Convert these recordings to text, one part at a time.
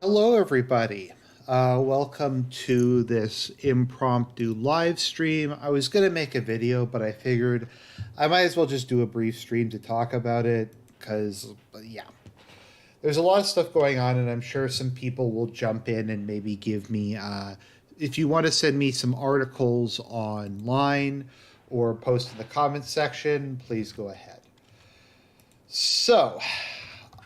Hello, everybody. Welcome to this impromptu live stream. I was going to make a video, but I figured I might as well just do a brief stream to talk about it because, yeah, there's a lot of stuff going on, and I'm sure some people will jump in and maybe give me, if you want to send me some articles online or post in the comments section, please go ahead. So,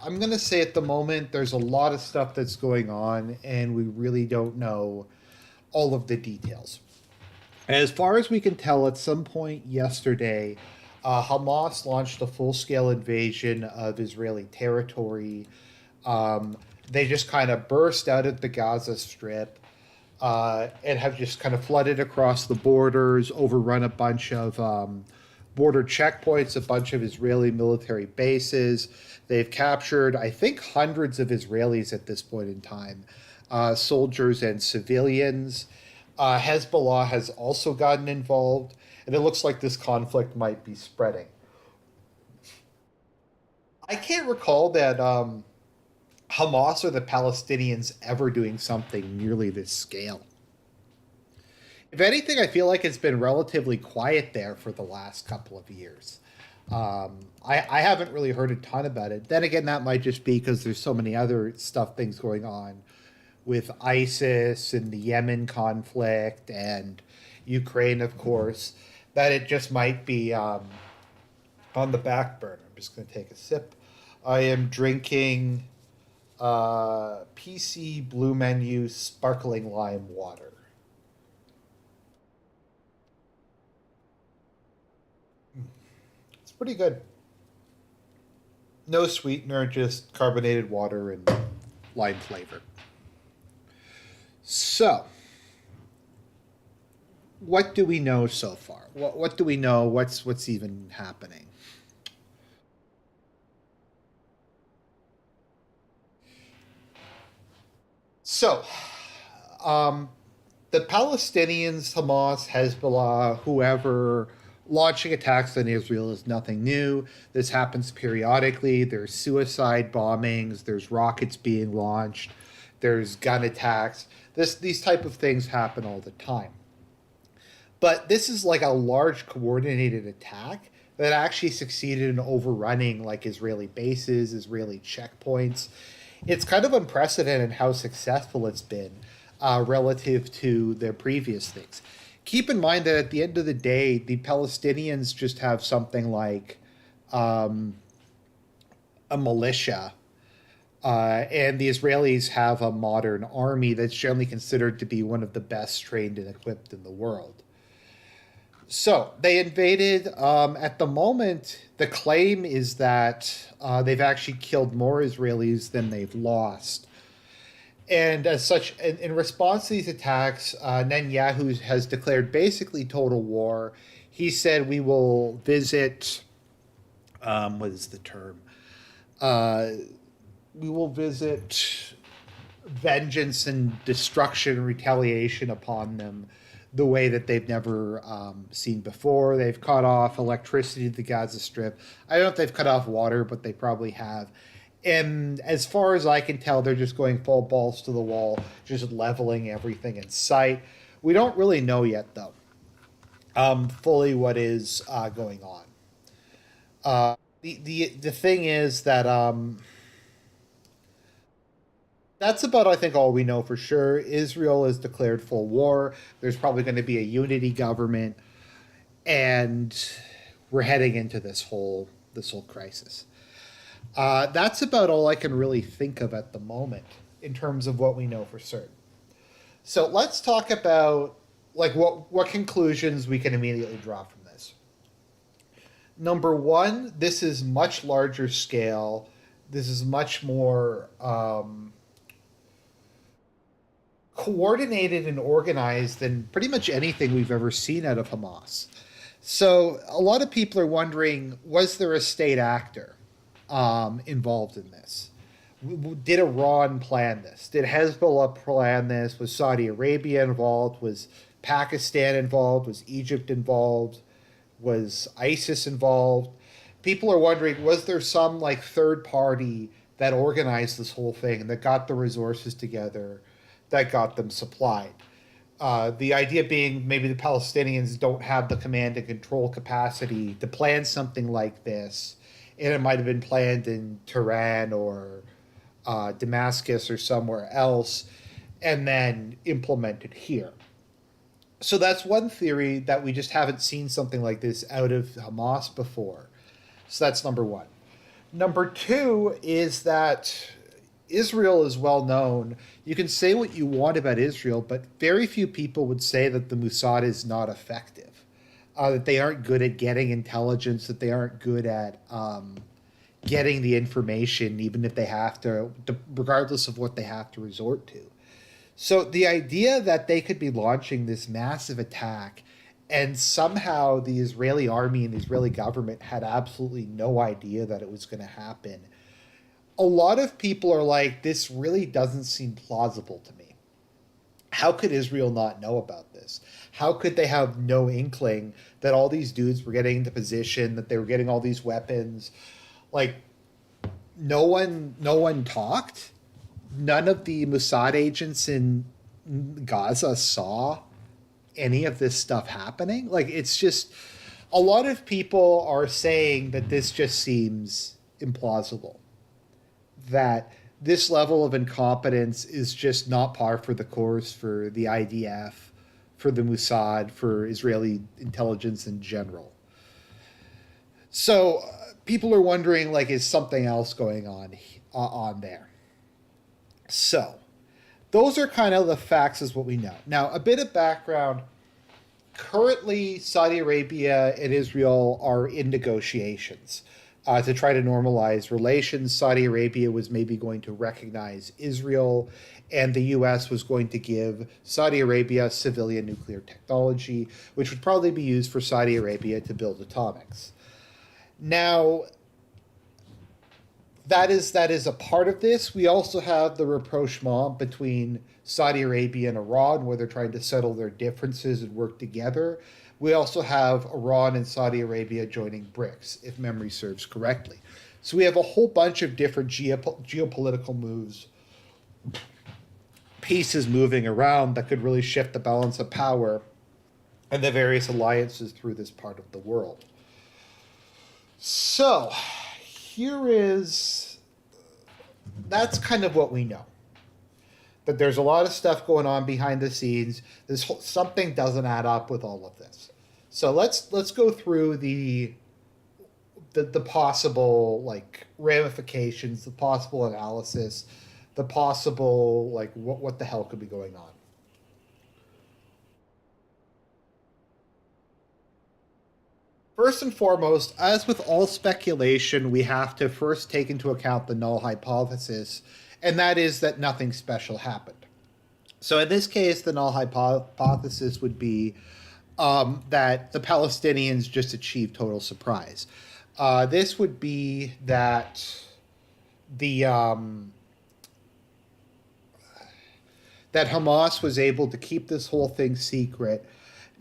I'm going to say at the moment there's a lot of stuff that's going on, and we really don't know all of the details. As far as we can tell, at some point yesterday, Hamas launched a full scale invasion of Israeli territory. They just kind of burst out of the Gaza Strip and have just kind of flooded across the borders, overrun a bunch of border checkpoints, a bunch of Israeli military bases. They've captured, I think, hundreds of Israelis at this point in time, soldiers and civilians. Hezbollah has also gotten involved, and it looks like this conflict might be spreading. I can't recall that Hamas or the Palestinians ever doing something nearly this scale. If anything, I feel like it's been relatively quiet there for the last couple of years. I haven't really heard a ton about it. Then again, that might just be because there's so many other things going on with ISIS and the Yemen conflict and Ukraine, of course, that it just might be on the back burner. I'm just going to take a sip. I am drinking PC Blue Menu sparkling lime water. It's pretty good. No sweetener, just carbonated water and lime flavor. So, what do we know so far? What do we know? What's even happening? So, um, the Palestinians, Hamas, Hezbollah, whoever launching attacks on Israel is nothing new. This happens periodically. There's suicide bombings. There's rockets being launched. There's gun attacks. These type of things happen all the time. But this is like a large coordinated attack that actually succeeded in overrunning like Israeli bases, Israeli checkpoints. It's kind of unprecedented how successful it's been relative to their previous things. Keep in mind that at the end of the day, the Palestinians just have something like um, a militia, and the Israelis have a modern army that's generally considered to be one of the best trained and equipped in the world. So they invaded. At the moment, the claim is that they've actually killed more Israelis than they've lost. And as such, in response to these attacks, Netanyahu has declared basically total war. He said, "We will visit." What is the term? Uh, we will visit vengeance and destruction and retaliation upon them the way that they've never seen before. They've cut off electricity to the Gaza Strip. I don't know if they've cut off water, but they probably have. And as far as I can tell, they're just going full balls to the wall, just leveling everything in sight. We don't really know yet, though, fully what is going on. The thing is that that's about, I think, all we know for sure. Israel has declared full war. There's probably going to be a unity government, and we're heading into this whole crisis. That's about all I can really think of at the moment in terms of what we know for certain. So let's talk about like what conclusions we can immediately draw from this. Number one, this is much larger scale. This is much more coordinated and organized than pretty much anything we've ever seen out of Hamas. So a lot of people are wondering, was there a state actor involved in this? Did Iran plan this? Did Hezbollah plan this? Was Saudi Arabia involved? Was Pakistan involved? Was Egypt involved? Was ISIS involved? People are wondering, was there some like third party that organized this whole thing, that got the resources together, that got them supplied. The idea being maybe the Palestinians don't have the command and control capacity to plan something like this, and it might have been planned in Tehran or Damascus or somewhere else, and then implemented here. So that's one theory, that we just haven't seen something like this out of Hamas before. So that's number one. Number two is that Israel is well known. You can say what you want about Israel, but very few people would say that the Mossad is not effective, that they aren't good at getting intelligence, that they aren't good at getting the information, even if they have to, regardless of what they have to resort to. So the idea that they could be launching this massive attack, and somehow the Israeli army and the Israeli government had absolutely no idea that it was going to happen. A lot of people are like, this really doesn't seem plausible to me. How could Israel not know about this? How could they have no inkling that all these dudes were getting into position, that they were getting all these weapons? Like, no one talked. None of the Mossad agents in Gaza saw any of this stuff happening. Like, it's just, a lot of people are saying that this just seems implausible, that this level of incompetence is just not par for the course for the IDF, for the Mossad, for Israeli intelligence in general. So people are wondering, like, is something else going on there? So those are kind of the facts, as what we know. Now, a bit of background. Currently, Saudi Arabia and Israel are in negotiations to try to normalize relations. Saudi Arabia was maybe going to recognize Israel, and the U.S. was going to give Saudi Arabia civilian nuclear technology, which would probably be used for Saudi Arabia to build atomics. Now, that is a part of this. We also have the rapprochement between Saudi Arabia and Iran, where they're trying to settle their differences and work together. We also have Iran and Saudi Arabia joining BRICS, if memory serves correctly. So we have a whole bunch of different geopolitical moves, pieces moving around that could really shift the balance of power and the various alliances through this part of the world. So that's kind of what we know. That there's a lot of stuff going on behind the scenes. Something doesn't add up with all of this. So let's go through the possible, like, ramifications, the possible analysis, the possible, like, what the hell could be going on. First and foremost, as with all speculation, we have to first take into account the null hypothesis, and that is that nothing special happened. So in this case, the null hypothesis would be that the Palestinians just achieved total surprise. This would be that that Hamas was able to keep this whole thing secret.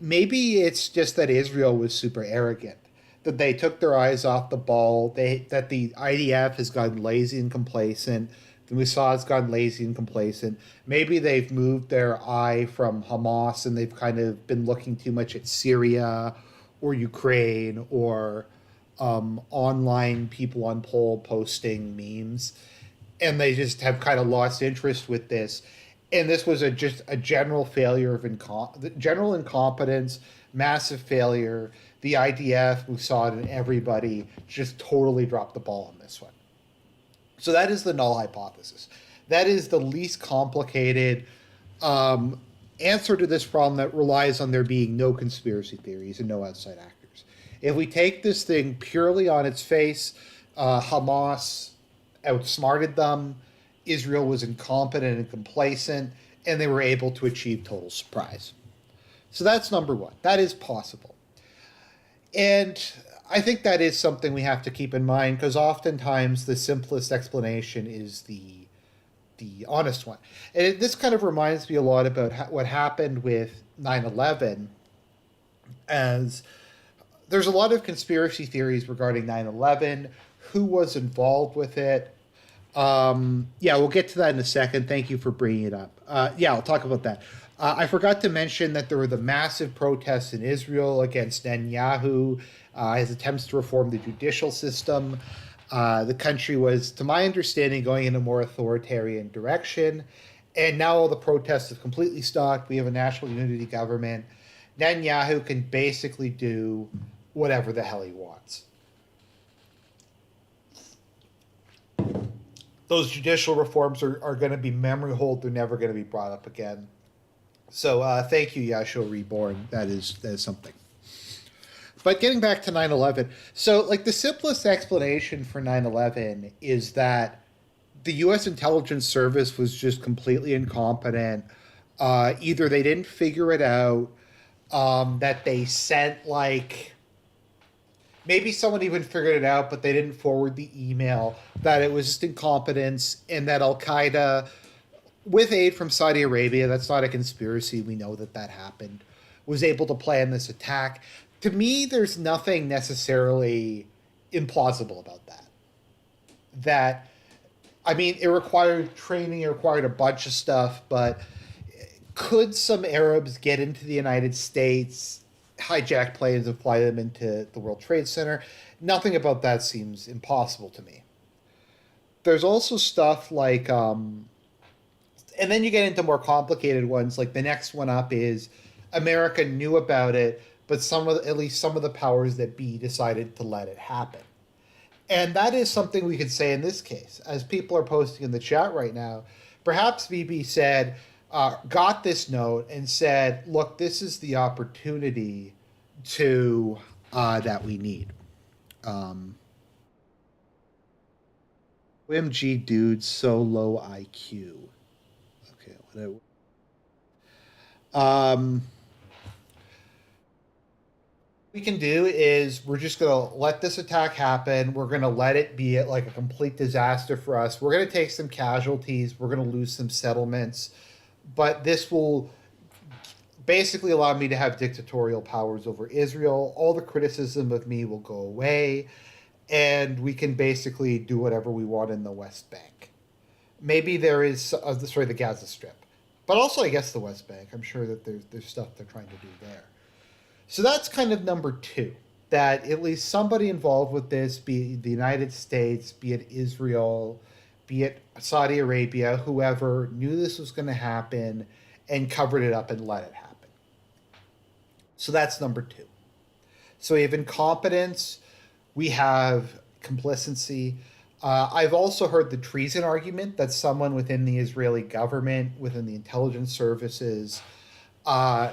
Maybe it's just that Israel was super arrogant, that they took their eyes off the ball, that the IDF has gotten lazy and complacent, the Mossad's gotten lazy and complacent. Maybe they've moved their eye from Hamas and they've kind of been looking too much at Syria or Ukraine or online people on poll posting memes, and they just have kind of lost interest with this. And this was just a general failure of general incompetence, massive failure. The IDF, Mossad, and everybody just totally dropped the ball on this one. So that is the null hypothesis. That is the least complicated answer to this problem that relies on there being no conspiracy theories and no outside actors. If we take this thing purely on its face, Hamas outsmarted them. Israel was incompetent and complacent, and they were able to achieve total surprise. So that's number one. That is possible. And I think that is something we have to keep in mind, because oftentimes the simplest explanation is the honest one. And this kind of reminds me a lot about what happened with 9/11, as there's a lot of conspiracy theories regarding 9/11, who was involved with it. Yeah, we'll get to that in a second. Thank you for bringing it up. Yeah, I'll talk about that. I forgot to mention that there were the massive protests in Israel against Netanyahu, his attempts to reform the judicial system. The country was, to my understanding, going in a more authoritarian direction. And now all the protests have completely stopped. We have a national unity government. Netanyahu can basically do whatever the hell he wants. Those judicial reforms are going to be memory hold. They're never going to be brought up again. So thank you, Yahshua Reborn. That is something. But getting back to 9/11, so like the simplest explanation for 9/11 is that the U.S. intelligence service was just completely incompetent. Either they didn't figure it out, that they sent like maybe someone even figured it out, but they didn't forward the email, that it was just incompetence, and that Al Qaeda, with aid from Saudi Arabia, that's not a conspiracy, we know that that happened, was able to plan this attack. To me, there's nothing necessarily implausible about that. That, I mean, it required training, it required a bunch of stuff, but could some Arabs get into the United States, hijack planes, and fly them into the World Trade Center? Nothing about that seems impossible to me. There's also stuff like, and then you get into more complicated ones. Like the next one up is America knew about it, but at least some of the powers that be decided to let it happen. And that is something we could say in this case. As people are posting in the chat right now, perhaps BB said, got this note and said, look, this is the opportunity to that we need. OMG, dude, so low IQ. Okay, whatever. We can do is we're just going to let this attack happen. We're going to let it be like a complete disaster for us. We're going to take some casualties. We're going to lose some settlements. But this will basically allow me to have dictatorial powers over Israel. All the criticism of me will go away. And we can basically do whatever we want in the West Bank. Maybe there is, the Gaza Strip. But also, I guess, the West Bank. I'm sure that there's stuff they're trying to do there. So that's kind of number two, that at least somebody involved with this, be it the United States, be it Israel, be it Saudi Arabia, whoever, knew this was going to happen and covered it up and let it happen. So that's number two. So we have incompetence, we have complicity. I've also heard the treason argument that someone within the Israeli government, within the intelligence services,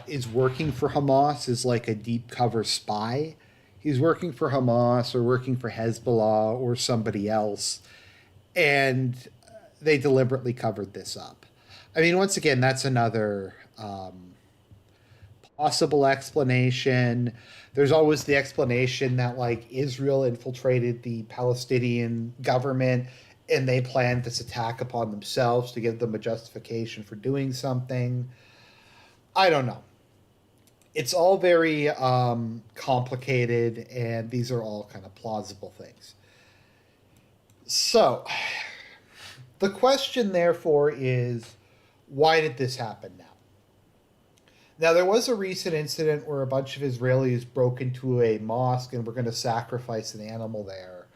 is working for Hamas, is like a deep cover spy. He's working for Hamas or working for Hezbollah or somebody else, and they deliberately covered this up. I mean, once again, that's another possible explanation. There's always the explanation that like Israel infiltrated the Palestinian government and they planned this attack upon themselves to give them a justification for doing something. I don't know. It's all very complicated, and these are all kind of plausible things. So, the question, therefore, is why did this happen now? Now, there was a recent incident where a bunch of Israelis broke into a mosque and were going to sacrifice an animal there,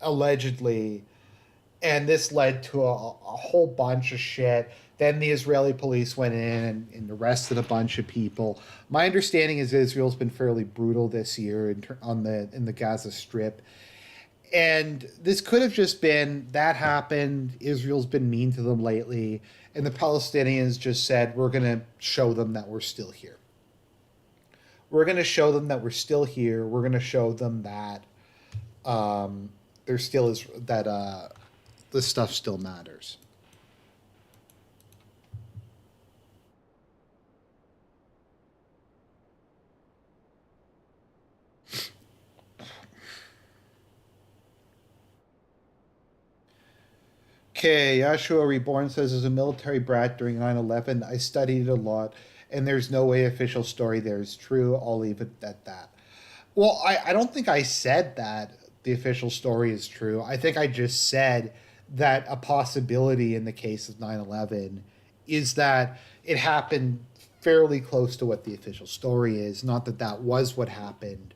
allegedly, and this led to a whole bunch of shit. Then the Israeli police went in and arrested a bunch of people. My understanding is Israel's been fairly brutal this year in the Gaza Strip. And this could have just been that happened. Israel's been mean to them lately. And the Palestinians just said, we're going to show them that we're still here. We're going to show them that we're still here. We're going to show them that there still is, that this stuff still matters. Okay, Yahshua Reborn says, as a military brat during 9/11, I studied it a lot, and there's no way official story there is true. I'll leave it at that. Well, I don't think I said that. the official story is true. I think I just said that a possibility in the case of 9/11 is that it happened fairly close to what the official story is. Not that that was what happened,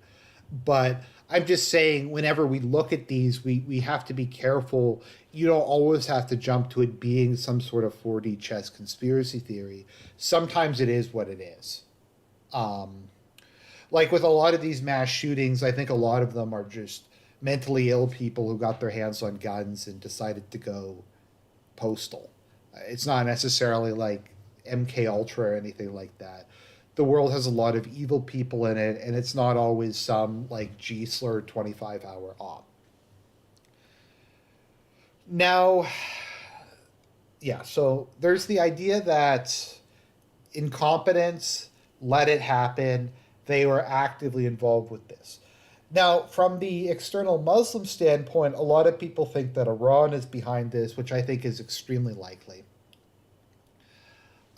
but I'm just saying whenever we look at these, we have to be careful. You don't always have to jump to it being some sort of 4D chess conspiracy theory. Sometimes it is what it is. Um, like with a lot of these mass shootings, I think a lot of them are just mentally ill people who got their hands on guns and decided to go postal. It's not necessarily like MK Ultra or anything like that. The world has a lot of evil people in it, and it's not always some like G slur 25-hour op. Now, yeah, so there's the idea that incompetence, let it happen. They were actively involved with this. Now, from the external Muslim standpoint, a lot of people think that Iran is behind this, which I think is extremely likely.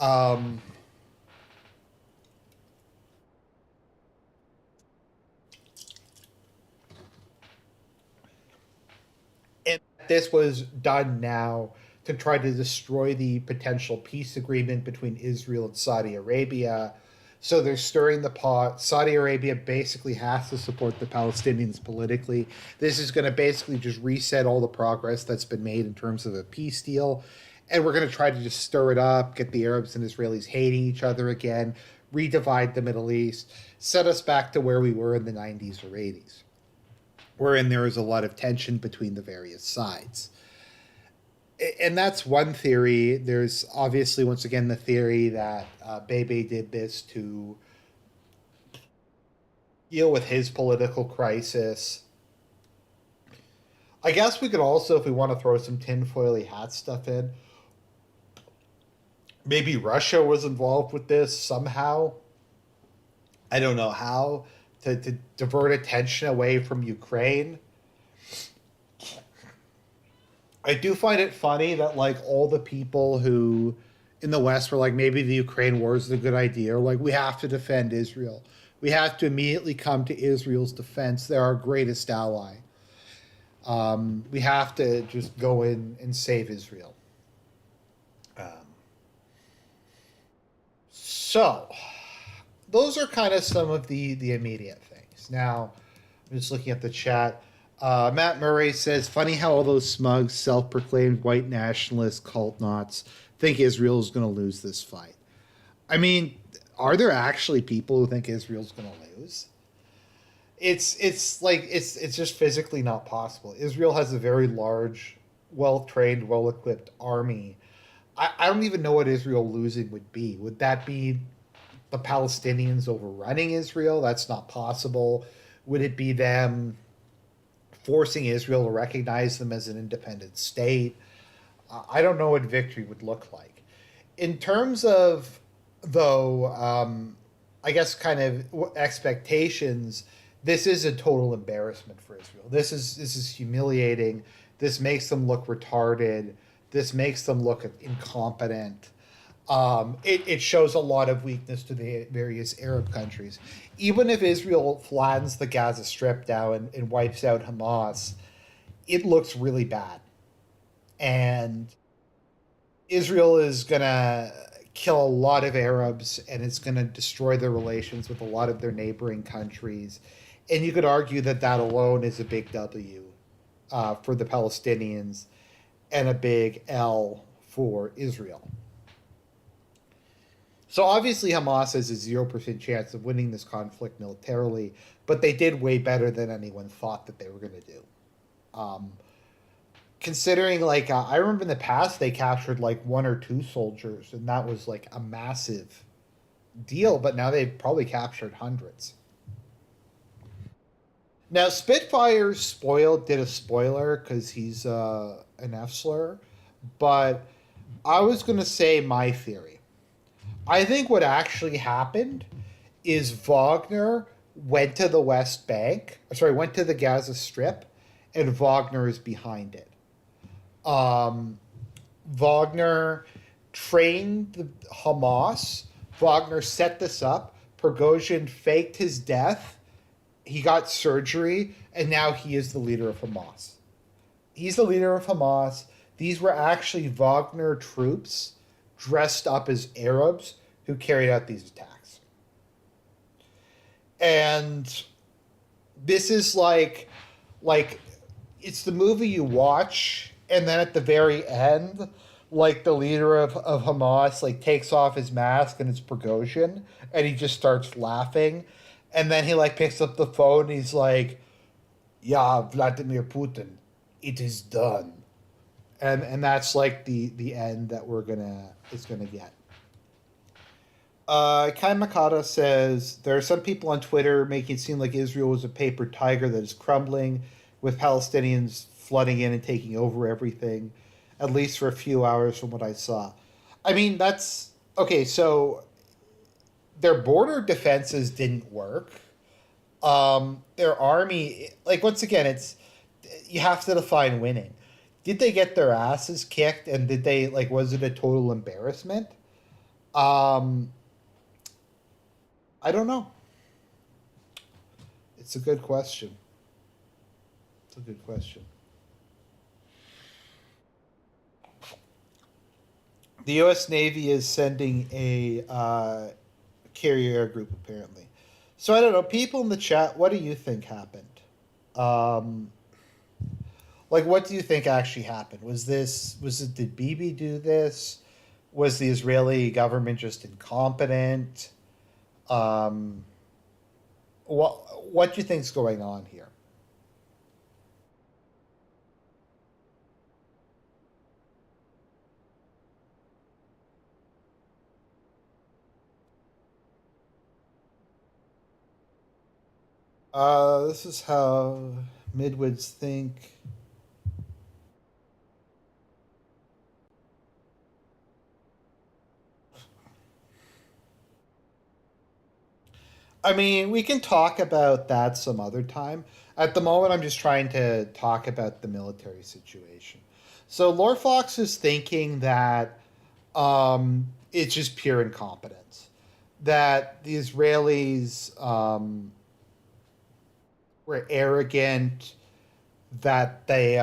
Um, and this was done now to try to destroy the potential peace agreement between Israel and Saudi Arabia. So they're stirring the pot. Saudi Arabia basically has to support the Palestinians politically. This is going to basically just reset all the progress that's been made in terms of a peace deal. And we're going to try to just stir it up, get the Arabs and Israelis hating each other again, redivide the Middle East, set us back to where we were in the 90s or 80s, wherein there was a lot of tension between the various sides. And that's one theory. There's obviously, once again, the theory that Bebe did this to deal with his political crisis. I guess we could also, if we want to throw some tinfoily hat stuff in, maybe Russia was involved with this somehow. I don't know how to divert attention away from Ukraine. I do find it funny that like all the people who in the West were like maybe the Ukraine war is a good idea, or like we have to defend Israel. We have to immediately come to Israel's defense. They're our greatest ally. We have to just go in and save Israel. Um, so those are kind of some of the immediate things. Now, I'm just looking at the chat. Matt Murray says, funny how all those smug, self proclaimed white nationalist cult knots think Israel is going to lose this fight. I mean, are there actually people who think Israel's going to lose? It's just physically not possible. Israel has a very large, well trained, well equipped army. I don't even know what Israel losing would be. Would that be the Palestinians overrunning Israel? That's not possible. Would it be them forcing Israel to recognize them as an independent state? I don't know what victory would look like. In terms of, though, I guess kind of expectations, this is a total embarrassment for Israel. This is humiliating. This makes them look retarded. This makes them look incompetent. It shows a lot of weakness to the various Arab countries. Even if Israel flattens the Gaza Strip down and wipes out Hamas, it looks really bad. And Israel is going to kill a lot of Arabs, and it's going to destroy their relations with a lot of their neighboring countries. And you could argue that that alone is a big W for the Palestinians and a big L for Israel. So obviously Hamas has a 0% chance of winning this conflict militarily, but they did way better than anyone thought that they were going to do. Um, Considering, like, I remember in the past they captured like one or two soldiers, and that was like a massive deal, but now they've probably captured hundreds. Now, Spitfire's spoiled did a spoiler because he's an F slur, but I was going to say my theory. I think what actually happened is Wagner went to the West Bank, went to the Gaza Strip, and Wagner is behind it. Um, Wagner trained the Hamas. Wagner set this up. Prigozhin faked his death he got surgery, and now he is the leader of Hamas. He's the leader of Hamas. These were actually Wagner troops dressed up as Arabs who carried out these attacks. And this is like it's the movie you watch, and then at the very end, like the leader of Hamas like takes off his mask and it's Prigozhin, and he just starts laughing, and then he like picks up the phone and he's like, "Yeah, Vladimir Putin, it is done," and that's like the end that we're gonna is gonna get. Kai Makata says there are some people on Twitter making it seem like Israel was a paper tiger that is crumbling, with Palestinians flooding in and taking over everything, at least for a few hours from what I saw. I mean, that's okay. So their border defenses didn't work. Their army, like once again, it's you have to define winning. Did they get their asses kicked, and did they like? Was it a total embarrassment? Um, I don't know. It's a good question. It's a good question. The U.S. Navy is sending a carrier group apparently. So I don't know. People in the chat, what do you think happened? Um, like, what do you think actually happened? Was it did Bibi do this? Was the Israeli government just incompetent? Um, what do you think's going on here? This is how midwits think. I mean, we can talk about that some other time. At the moment, I'm just trying to talk about the military situation. So, Lord Fox is thinking that it's just pure incompetence. That the Israelis were arrogant, that they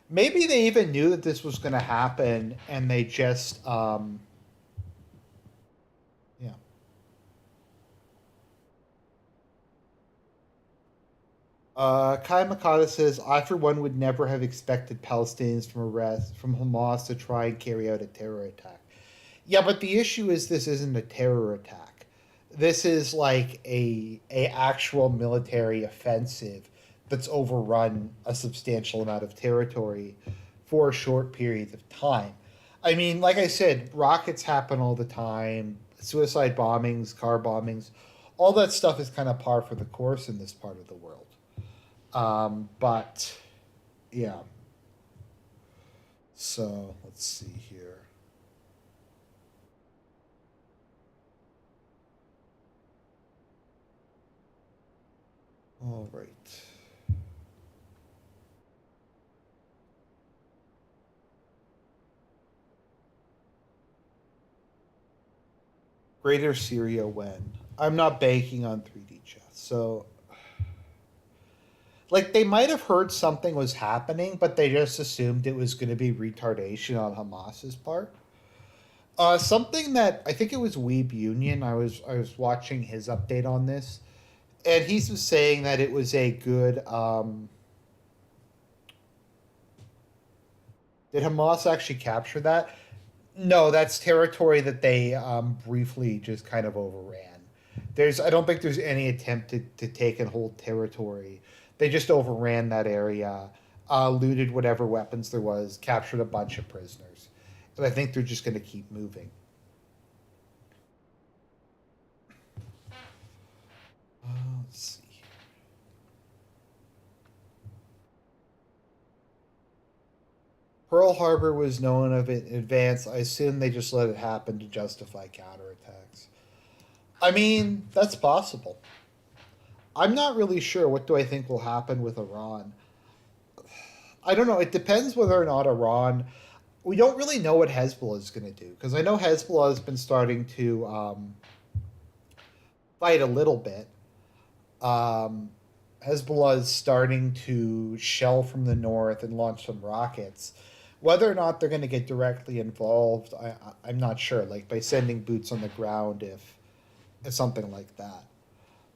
maybe they even knew that this was going to happen, and they just yeah. Kai Makata says, "I for one would never have expected Palestinians from Hamas to try and carry out a terror attack." Yeah, but the issue is this isn't a terror attack. This is like a actual military offensive that's overrun a substantial amount of territory for short periods of time. I mean, like I said, rockets happen all the time, suicide bombings, car bombings, all that stuff is kind of par for the course in this part of the world. But yeah, so let's see here. All right. Greater Syria when? I'm not banking on 3D chess. So, like, they might have heard something was happening, but they just assumed it was going to be retardation on Hamas's part. Something that I think it was Weeb Union. I was watching his update on this, and he's was saying that it was a good. Did Hamas actually capture that? No, that's territory that they briefly just kind of overran. I don't think there's any attempt to take and hold territory. They just overran that area, looted whatever weapons there was, captured a bunch of prisoners. And I think they're just going to keep moving. Let's see. Pearl Harbor was known of it in advance. I assume they just let it happen to justify counterattacks. I mean, that's possible. I'm not really sure what do I think will happen with Iran. I don't know. It depends whether or not Iran. We don't really know what Hezbollah is going to do because I know Hezbollah has been starting to fight a little bit. Um, Hezbollah is starting to shell from the north and launch some rockets. Whether or not they're going to get directly involved, I'm not sure. Like by sending boots on the ground, if something like that.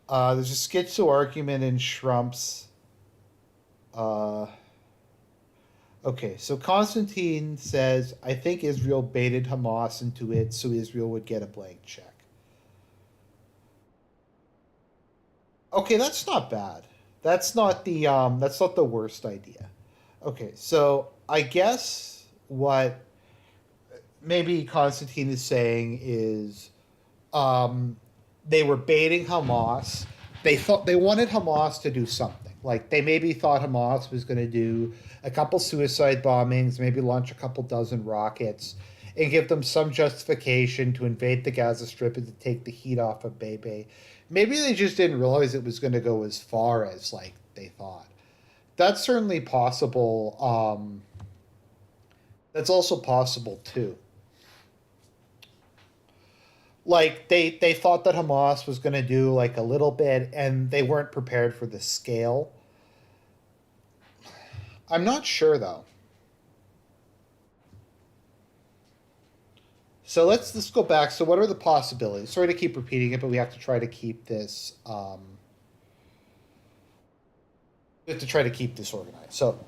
There's a schizo argument in Shrump's. Uh, okay, so Constantine says, I think Israel baited Hamas into it so Israel would get a blank check. Okay, that's not bad. That's not the worst idea. Okay, so I guess what maybe Constantine is saying is um, they were baiting Hamas. They thought they wanted Hamas to do something. Like they maybe thought Hamas was going to do a couple suicide bombings, maybe launch a couple dozen rockets, and give them some justification to invade the Gaza Strip and to take the heat off of Bebe. Maybe they just didn't realize it was going to go as far as like they thought. That's certainly possible. That's also possible too. Like they thought that Hamas was going to do like a little bit, and they weren't prepared for the scale. I'm not sure though. So let's go back. So what are the possibilities? Sorry to keep repeating it, but we have to try to keep this. We have to try to keep this organized. So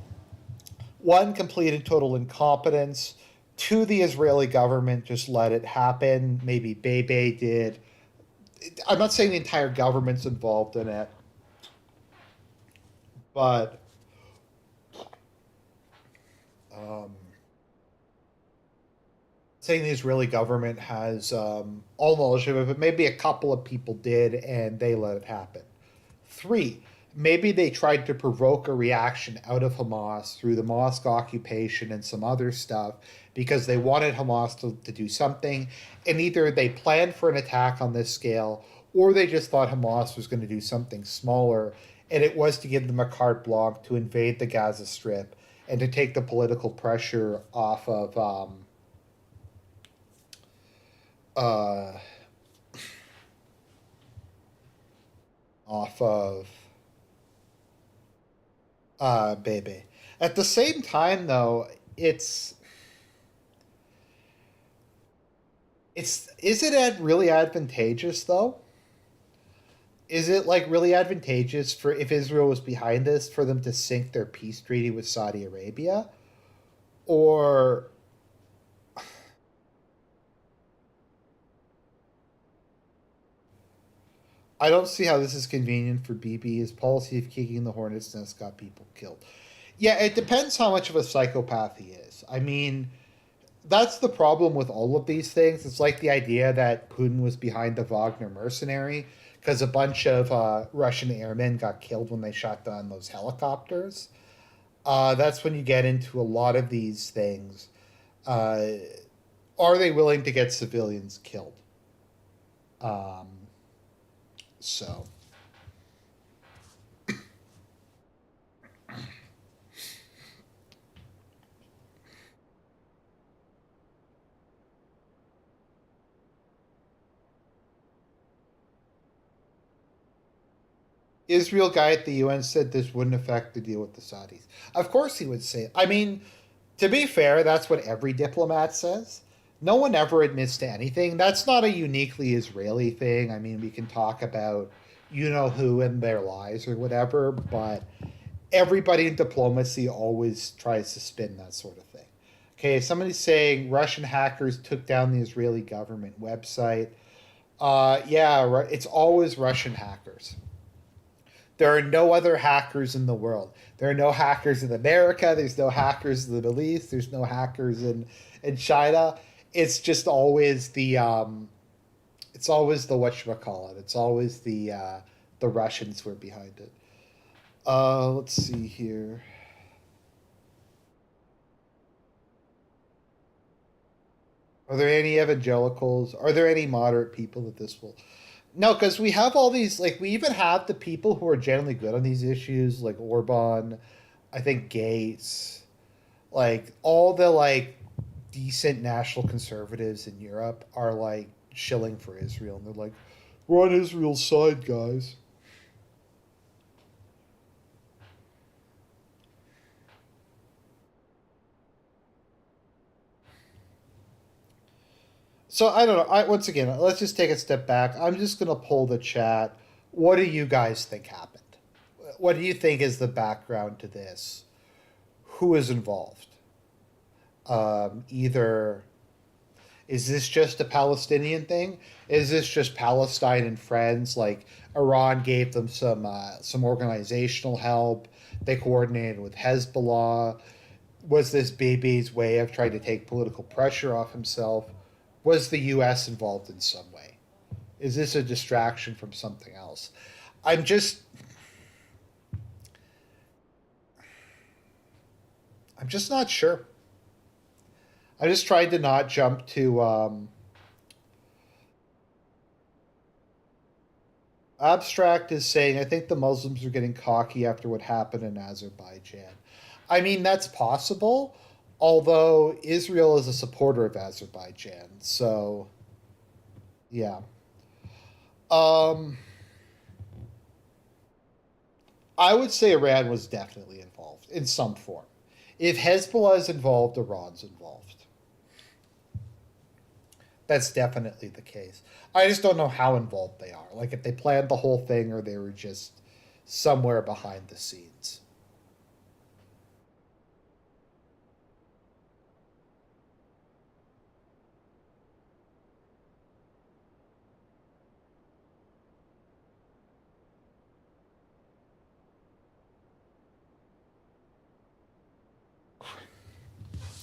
one, complete and total incompetence. Two, the Israeli government just let it happen. Maybe Bebe did. I'm not saying the entire government's involved in it, but um, saying the Israeli government has all knowledge of it, but maybe a couple of people did and they let it happen. Three, maybe they tried to provoke a reaction out of Hamas through the mosque occupation and some other stuff because they wanted Hamas to do something. And either they planned for an attack on this scale or they just thought Hamas was going to do something smaller. And it was to give them a carte blanche to invade the Gaza Strip and to take the political pressure uh, off of Bebe. At the same time, though, it's is it really advantageous though? Is it like really advantageous for if Israel was behind this for them to sink their peace treaty with Saudi Arabia, or I don't see how this is convenient for Bibi. His policy of kicking the hornet's nest got people killed. Yeah, it depends how much of a psychopath he is. I mean, that's the problem with all of these things. It's like the idea that Putin was behind the Wagner mercenary because a bunch of Russian airmen got killed when they shot down those helicopters. That's when you get into a lot of these things. Uh, are they willing to get civilians killed? Um, so, Israel guy at the UN said this wouldn't affect the deal with the Saudis. Of course he would say it. I mean, to be fair, that's what every diplomat says. No one ever admits to anything. That's not a uniquely Israeli thing. I mean, we can talk about you know who and their lies or whatever, but everybody in diplomacy always tries to spin that sort of thing. Okay, if somebody's saying Russian hackers took down the Israeli government website. Yeah, it's always Russian hackers. There are no other hackers in the world. There are no hackers in America. There's no hackers in the Middle East. There's no hackers in China. It's just always it's always the whatchamacallit. It's always the Russians who are behind it. Let's see here. Are there any evangelicals? Are there any moderate people that this will? No, because we have all these. Like we even have the people who are generally good on these issues, like Orban. I think Gates. Like all the like decent national conservatives in Europe are like shilling for Israel, and they're like, "We're on Israel's side, guys." So I don't know. Once again, let's just take a step back. I'm just going to pull the chat. What do you guys think happened? What do you think is the background to this? Who is involved? Either is this just a Palestinian thing? Is this just Palestine and friends? Like Iran gave them some organizational help. They coordinated with Hezbollah. Was this Bibi's way of trying to take political pressure off himself? Was the U.S. involved in some way? Is this a distraction from something else? I'm just I'm just not sure. I just tried to not jump to abstract is saying I think the Muslims are getting cocky after what happened in Azerbaijan. I mean that's possible, although Israel is a supporter of Azerbaijan. So yeah. Um, I would say Iran was definitely involved in some form. If Hezbollah is involved, Iran's involved. That's definitely the case. I just don't know how involved they are. Like if they planned the whole thing or they were just somewhere behind the scenes.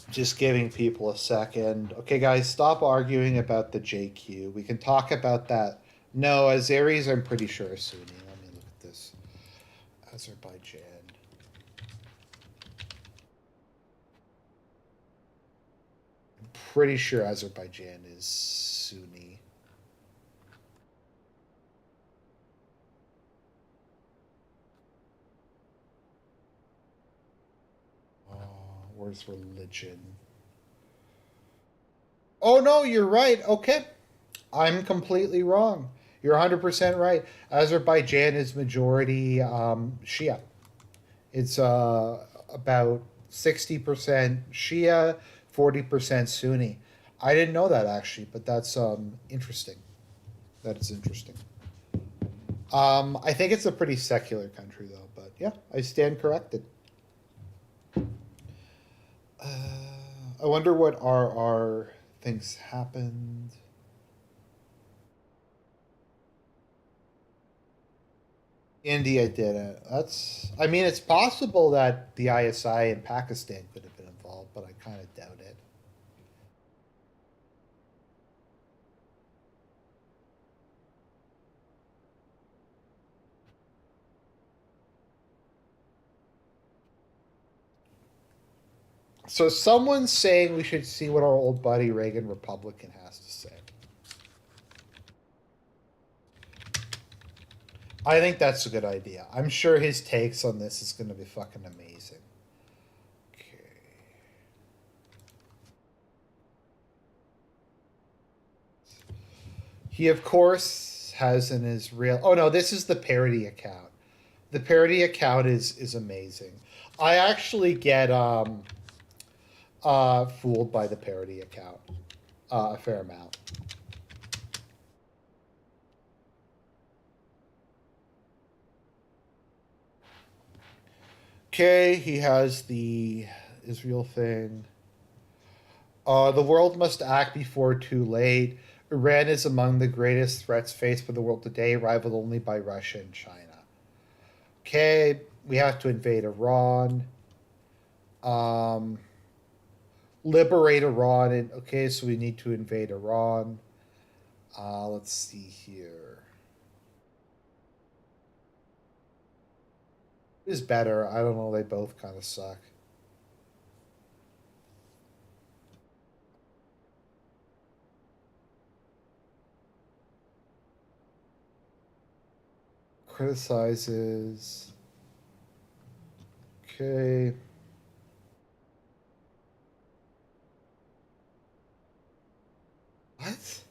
Just giving people a second. Okay, guys, stop arguing about the JQ. We can talk about that. No, Azeris, I'm pretty sure is Sunni. Let me look at this. Azerbaijan. I'm pretty sure Azerbaijan is Sunni. Where's religion? Oh no, you're right. Okay, I'm completely wrong. You're 100% right. Azerbaijan is majority Shia. It's about 60% Shia, 40% Sunni. I didn't know that actually, but that's interesting. That is interesting. I think it's a pretty secular country though, but yeah, I stand corrected. I wonder what RR thinks happened. India did it. That's. I mean, it's possible that the ISI in Pakistan could have been involved, but I kind of doubt it. So someone's saying we should see what our old buddy Reagan Republican has to say. I think that's a good idea. I'm sure his takes on this is going to be fucking amazing. Okay. He, of course, has an Israel. Oh no, this is the parody account. The parody account is amazing. I actually get fooled by the parody account a fair amount. Okay, he has the Israel thing. The world must act before too late. Iran is among the greatest threats faced by the world today, rivaled only by Russia and China. Okay, we have to invade Iran. Um, Liberate Iran. And, okay, so we need to invade Iran. Let's see here. Who's better? I don't know. They both kind of suck. Criticizes. Okay. What?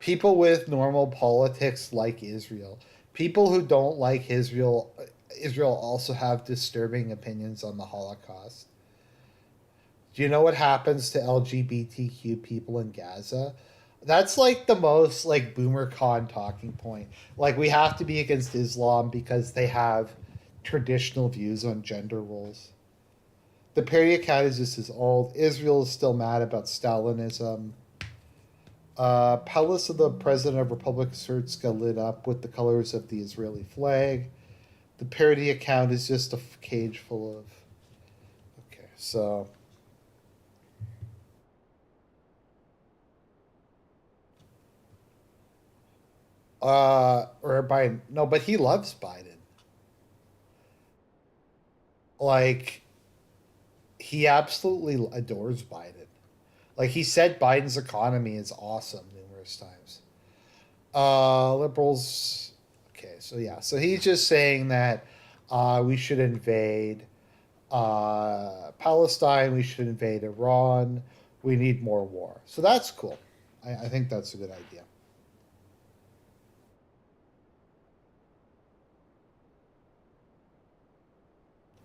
People with normal politics like Israel. People who don't like Israel also have disturbing opinions on the Holocaust. Do you know what happens to LGBTQ people in Gaza? That's like the most like boomer con talking point. Like we have to be against Islam because they have traditional views on gender roles. The period count is just as old. Israel is still mad about Stalinism. Palace of the President of Republic of Srpska lit up with the colors of the Israeli flag. The parody account is just a cage full of. Okay, so. Or Biden. No, but he loves Biden. Like, he absolutely adores Biden. Like, he said Biden's economy is awesome numerous times. Liberals. Okay, so yeah. So he's just saying that we should invade Palestine, we should invade Iran, we need more war. So that's cool. I think that's a good idea.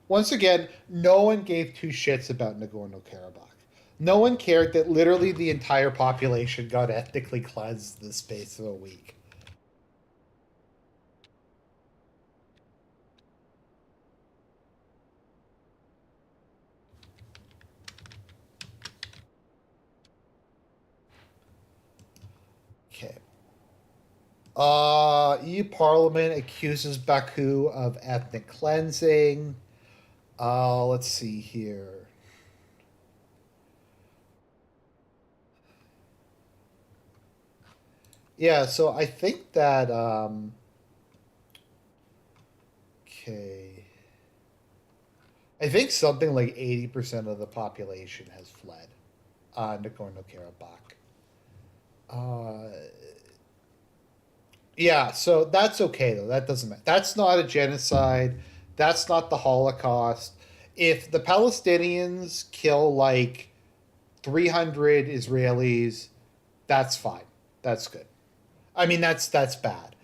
Once again, no one gave two shits about Nagorno Karabakh. No one cared that literally the entire population got ethnically cleansed in the space of a week. Okay. EU Parliament accuses Baku of ethnic cleansing. Let's see here. Yeah, so I think that okay. I think something like 80% of the population has fled Nagorno Karabakh. Uh, yeah, so that's okay though. That doesn't matter. That's not a genocide. That's not the Holocaust. If the Palestinians kill like 300 Israelis, that's fine. That's good. I mean, that's bad.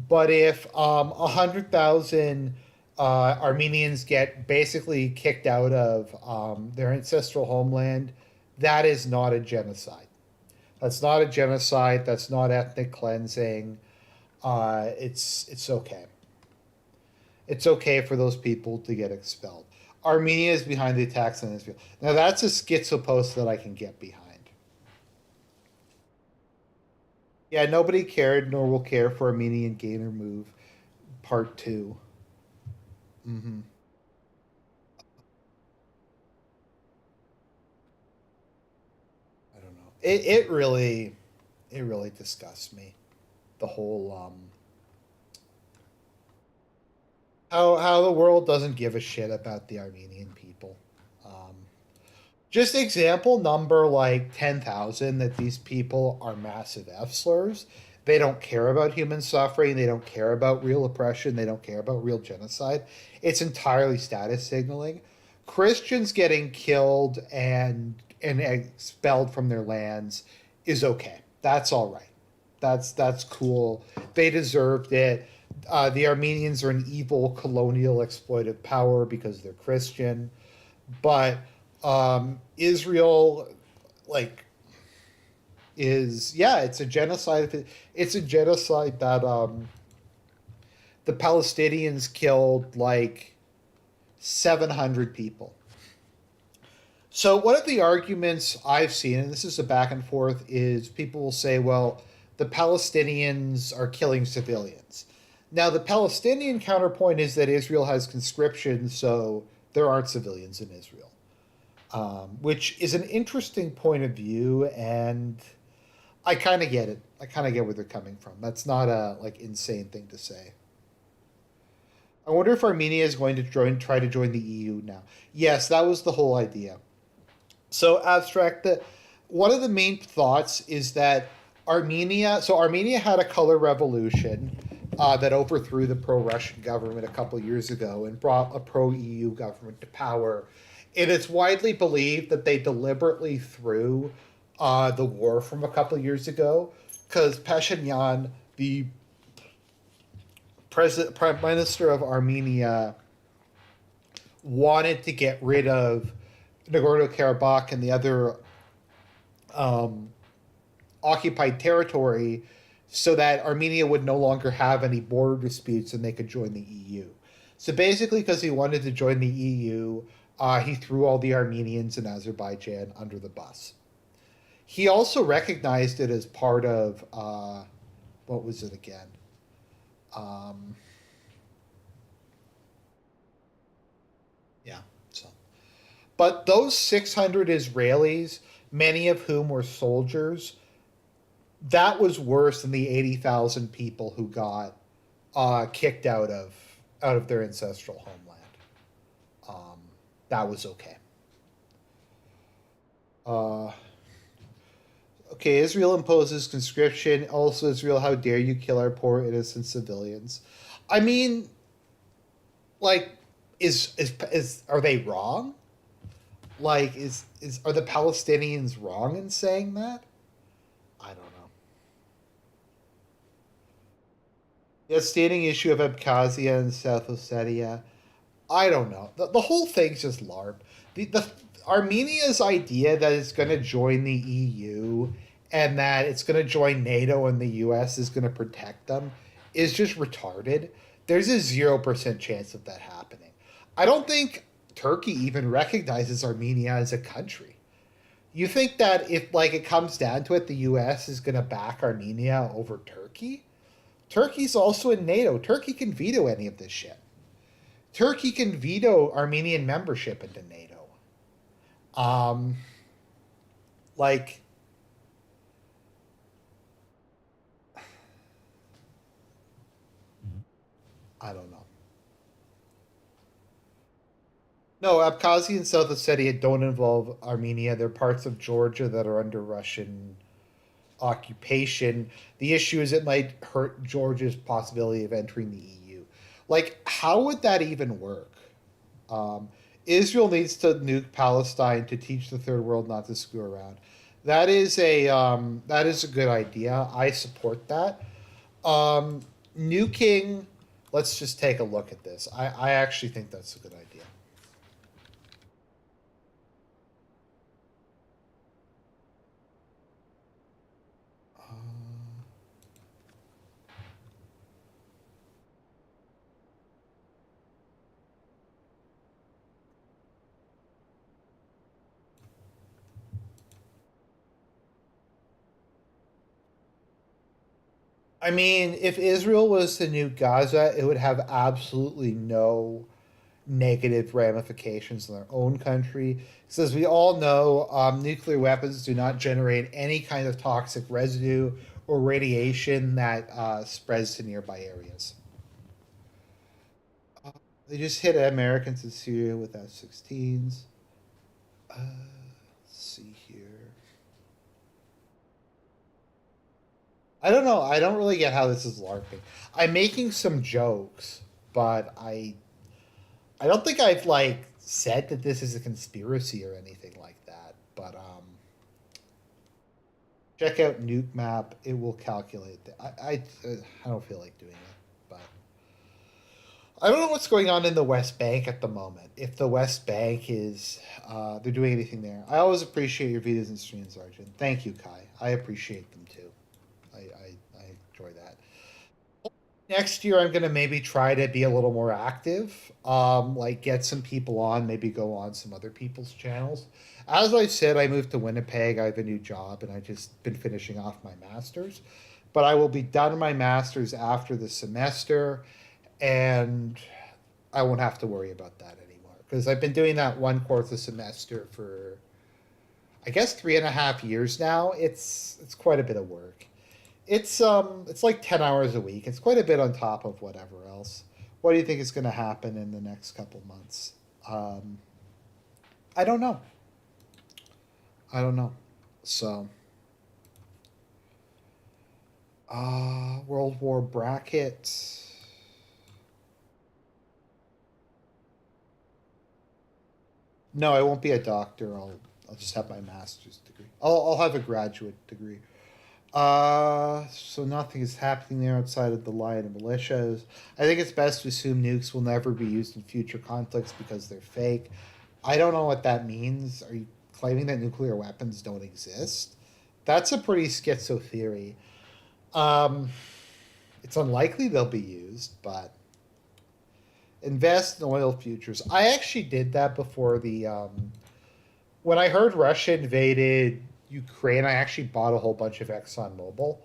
But if 100,000 Armenians get basically kicked out of their ancestral homeland, that is not a genocide. That's not a genocide. That's not ethnic cleansing. It's okay. It's okay for those people to get expelled. Armenia is behind the attacks on Israel. Now that's a schizo post that I can get behind. Yeah, nobody cared nor will care for Armenian Gainer Move Part 2. Mm-hmm. I don't know. It really disgusts me. The whole how the world doesn't give a shit about the Armenian people. Um, just example number like 10,000 that these people are massive F slurs. They don't care about human suffering. They don't care about real oppression. They don't care about real genocide. It's entirely status signaling. Christians getting killed and expelled from their lands is okay. That's all right. That's cool. They deserved it. The Armenians are an evil colonial exploitive power because they're Christian, but Israel, like, is yeah, it's a genocide. It's a genocide that the Palestinians killed like 700 people. So one of the arguments I've seen, and this is a back and forth, is people will say, well, the Palestinians are killing civilians. Now, the Palestinian counterpoint is that Israel has conscription, so there aren't civilians in Israel, which is an interesting point of view, and I kind of get it. I kind of get where they're coming from. That's not a like insane thing to say. I wonder if Armenia is going to try to join the EU now. Yes, that was the whole idea. So abstract. One of the main thoughts is that Armenia. So Armenia had a color revolution that overthrew the pro-Russian government a couple years ago and brought a pro-EU government to power. And it's widely believed that they deliberately threw the war from a couple years ago because Pashinyan, the prime minister of Armenia, wanted to get rid of Nagorno-Karabakh and the other um, occupied territory so that Armenia would no longer have any border disputes and they could join the EU. So basically, because he wanted to join the EU, he threw all the Armenians in Azerbaijan under the bus. He also recognized it as part of what was it again? Um, yeah. So, but those 600 Israelis, many of whom were soldiers, that was worse than the 80,000 people who got kicked out of their ancestral homeland. Um, that was okay. Uh, okay, Israel imposes conscription. Also, Israel, how dare you kill our poor innocent civilians? I mean, like, is are they wrong? Like, is are the Palestinians wrong in saying that? I don't know. The outstanding issue of Abkhazia and South Ossetia. I don't know. The whole thing's just LARP. The Armenia's idea that it's going to join the EU and that it's going to join NATO and the US is going to protect them is just retarded. There's a 0% chance of that happening. I don't think Turkey even recognizes Armenia as a country. You think that if like it comes down to it, the US is going to back Armenia over Turkey? Turkey's also in NATO. Turkey can veto any of this shit. Turkey can veto Armenian membership into NATO. Um, like, I don't know. No, Abkhazia and South Ossetia don't involve Armenia. They're parts of Georgia that are under Russian occupation. The issue is it might hurt Georgia's possibility of entering the EU. Like, how would that even work? Um, Israel needs to nuke Palestine to teach the third world not to screw around. That is a good idea. I support that. Um, Nuking. Let's just take a look at this. I actually think that's a good idea. Uh, I mean, if Israel was to nuke Gaza, it would have absolutely no negative ramifications in their own country. So, as we all know, nuclear weapons do not generate any kind of toxic residue or radiation that spreads to nearby areas. Uh, they just hit Americans in Syria with F-16s. Let's see here. I don't know. I don't really get how this is LARPing. I'm making some jokes, but I don't think I've like said that this is a conspiracy or anything like that. But check out Nuke Map. It will calculate that. I don't feel like doing it, but I don't know what's going on in the West Bank at the moment. If the West Bank is they're doing anything there. I always appreciate your videos and streams, Argent. Thank you, Kai. I appreciate them too. I enjoy that. Next year I'm gonna maybe try to be a little more active, like get some people on, maybe go on some other people's channels. As I said, I moved to Winnipeg. I have a new job and I just been finishing off my masters, but I will be done my masters after the semester, and I won't have to worry about that anymore because I've been doing that one course a semester for I guess 3.5 years now. It's quite a bit of work. It's like 10 hours a week. It's quite a bit on top of whatever else. What do you think is going to happen in the next couple months? Um, I don't know. I don't know. So, World War bracket. No, I won't be a doctor. I'll just have my master's degree. I'll have a graduate degree. So nothing is happening there outside of the line of militias. I think it's best to assume nukes will never be used in future conflicts because they're fake. I don't know what that means. Are you claiming that nuclear weapons don't exist? That's a pretty schizo theory. Um, it's unlikely they'll be used, but invest in oil futures. I actually did that before the when I heard Russia invaded Ukraine. I actually bought a whole bunch of ExxonMobil.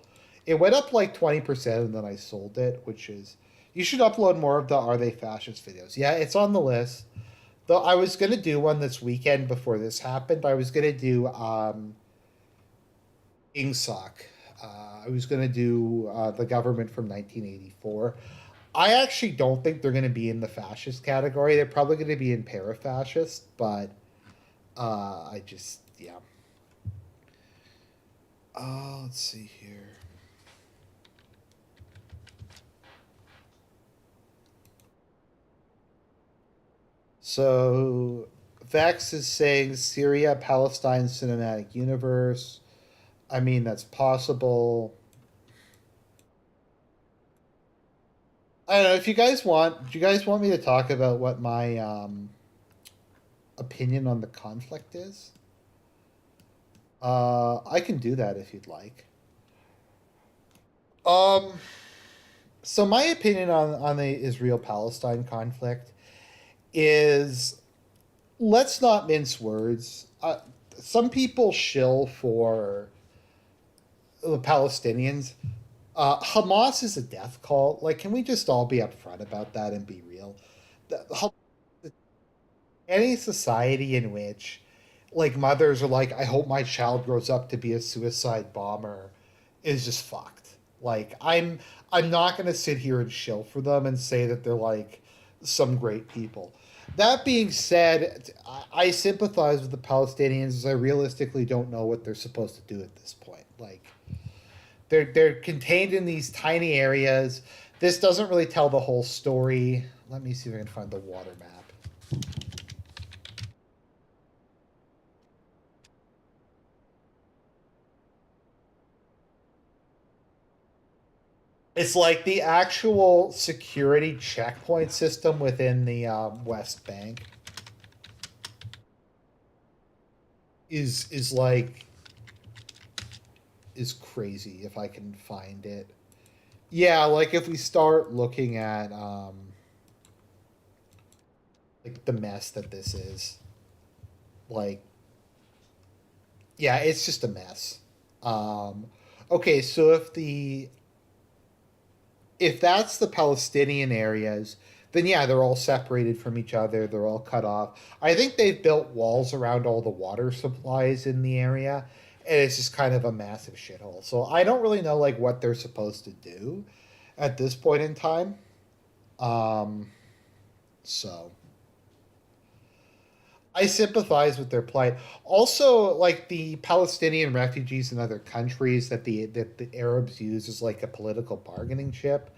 It went up like 20%, and then I sold it, which is you should upload more of the Are They Fascist videos. Yeah, it's on the list. Though I was gonna do one this weekend before this happened. I was gonna do IngSoc. I was gonna do the government from 1984. I actually don't think they're gonna be in the fascist category. They're probably gonna be in parafascist, but I just yeah. Let's see here. So Vex is saying Syria, Palestine cinematic universe. I mean, that's possible. I don't know if you guys want. Do you guys want me to talk about what my opinion on the conflict is? I can do that if you'd like. Um, so my opinion on the Israel Palestine conflict is let's not mince words. Some people shill for the Palestinians. Hamas is a death cult. Like, can we just all be upfront about that and be real? Any society in which, like, mothers are like, "I hope my child grows up to be a suicide bomber," is just fucked. Like, I'm not gonna sit here and shill for them and say that they're like some great people. That being said, I sympathize with the Palestinians as I realistically don't know what they're supposed to do at this point. Like, they're contained in these tiny areas. This doesn't really tell the whole story. Let me see if I can find the water map. It's like the actual security checkpoint system within the West Bank is like is crazy if I can find it. Yeah, like if we start looking at like the mess that this is, like yeah, it's just a mess. Um, okay, so if that's the Palestinian areas, then yeah, they're all separated from each other. They're all cut off. I think they've built walls around all the water supplies in the area, and it's just kind of a massive shithole. So I don't really know like what they're supposed to do at this point in time. Um, so I sympathize with their plight. Also, like the Palestinian refugees in other countries that the Arabs use as like a political bargaining chip.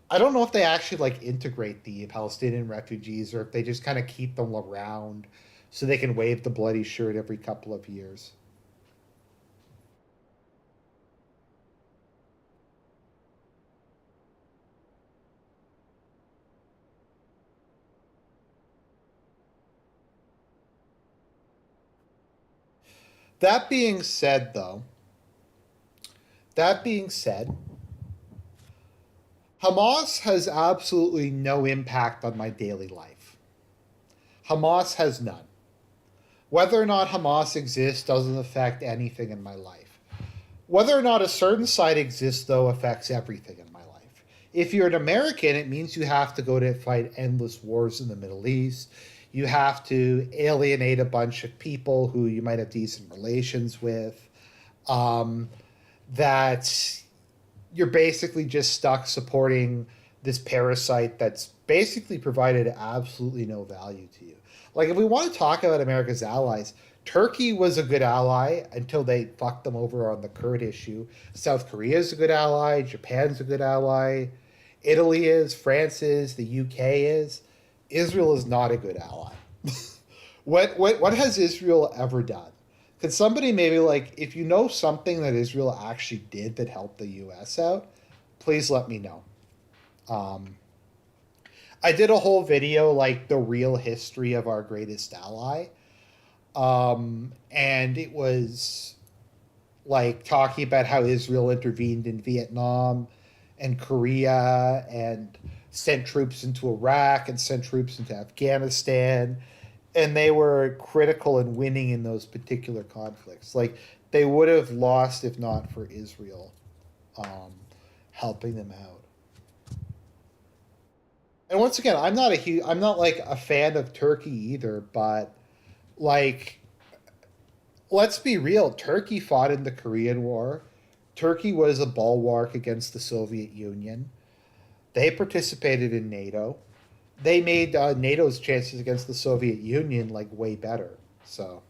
I don't know if they actually like integrate the Palestinian refugees or if they just kind of keep them around so they can wave the bloody shirt every couple of years. That being said, though, that being said, Hamas has absolutely no impact on my daily life. Hamas has none. Whether or not Hamas exists doesn't affect anything in my life. Whether or not a certain side exists, though, affects everything in my life. If you're an American, it means you have to go to fight endless wars in the Middle East. You have to alienate a bunch of people who you might have decent relations with. Um, that you're basically just stuck supporting this parasite that's basically provided absolutely no value to you. Like, if we want to talk about America's allies, Turkey was a good ally until they fucked them over on the Kurd issue. South Korea is a good ally. Japan's a good ally. Italy is. France is. The UK is. Israel is not a good ally. What has Israel ever done? Could somebody maybe like if you know something that Israel actually did that helped the U.S. out, please let me know. Um, I did a whole video like the real history of our greatest ally. And it was like talking about how Israel intervened in Vietnam and Korea and sent troops into Iraq and sent troops into Afghanistan. And they were critical in winning in those particular conflicts. Like they would have lost if not for Israel um, helping them out. And once again, I'm not like a fan of Turkey either, but like let's be real, Turkey fought in the Korean War. Turkey was a bulwark against the Soviet Union. They participated in NATO. They made NATO's chances against the Soviet Union like way better. So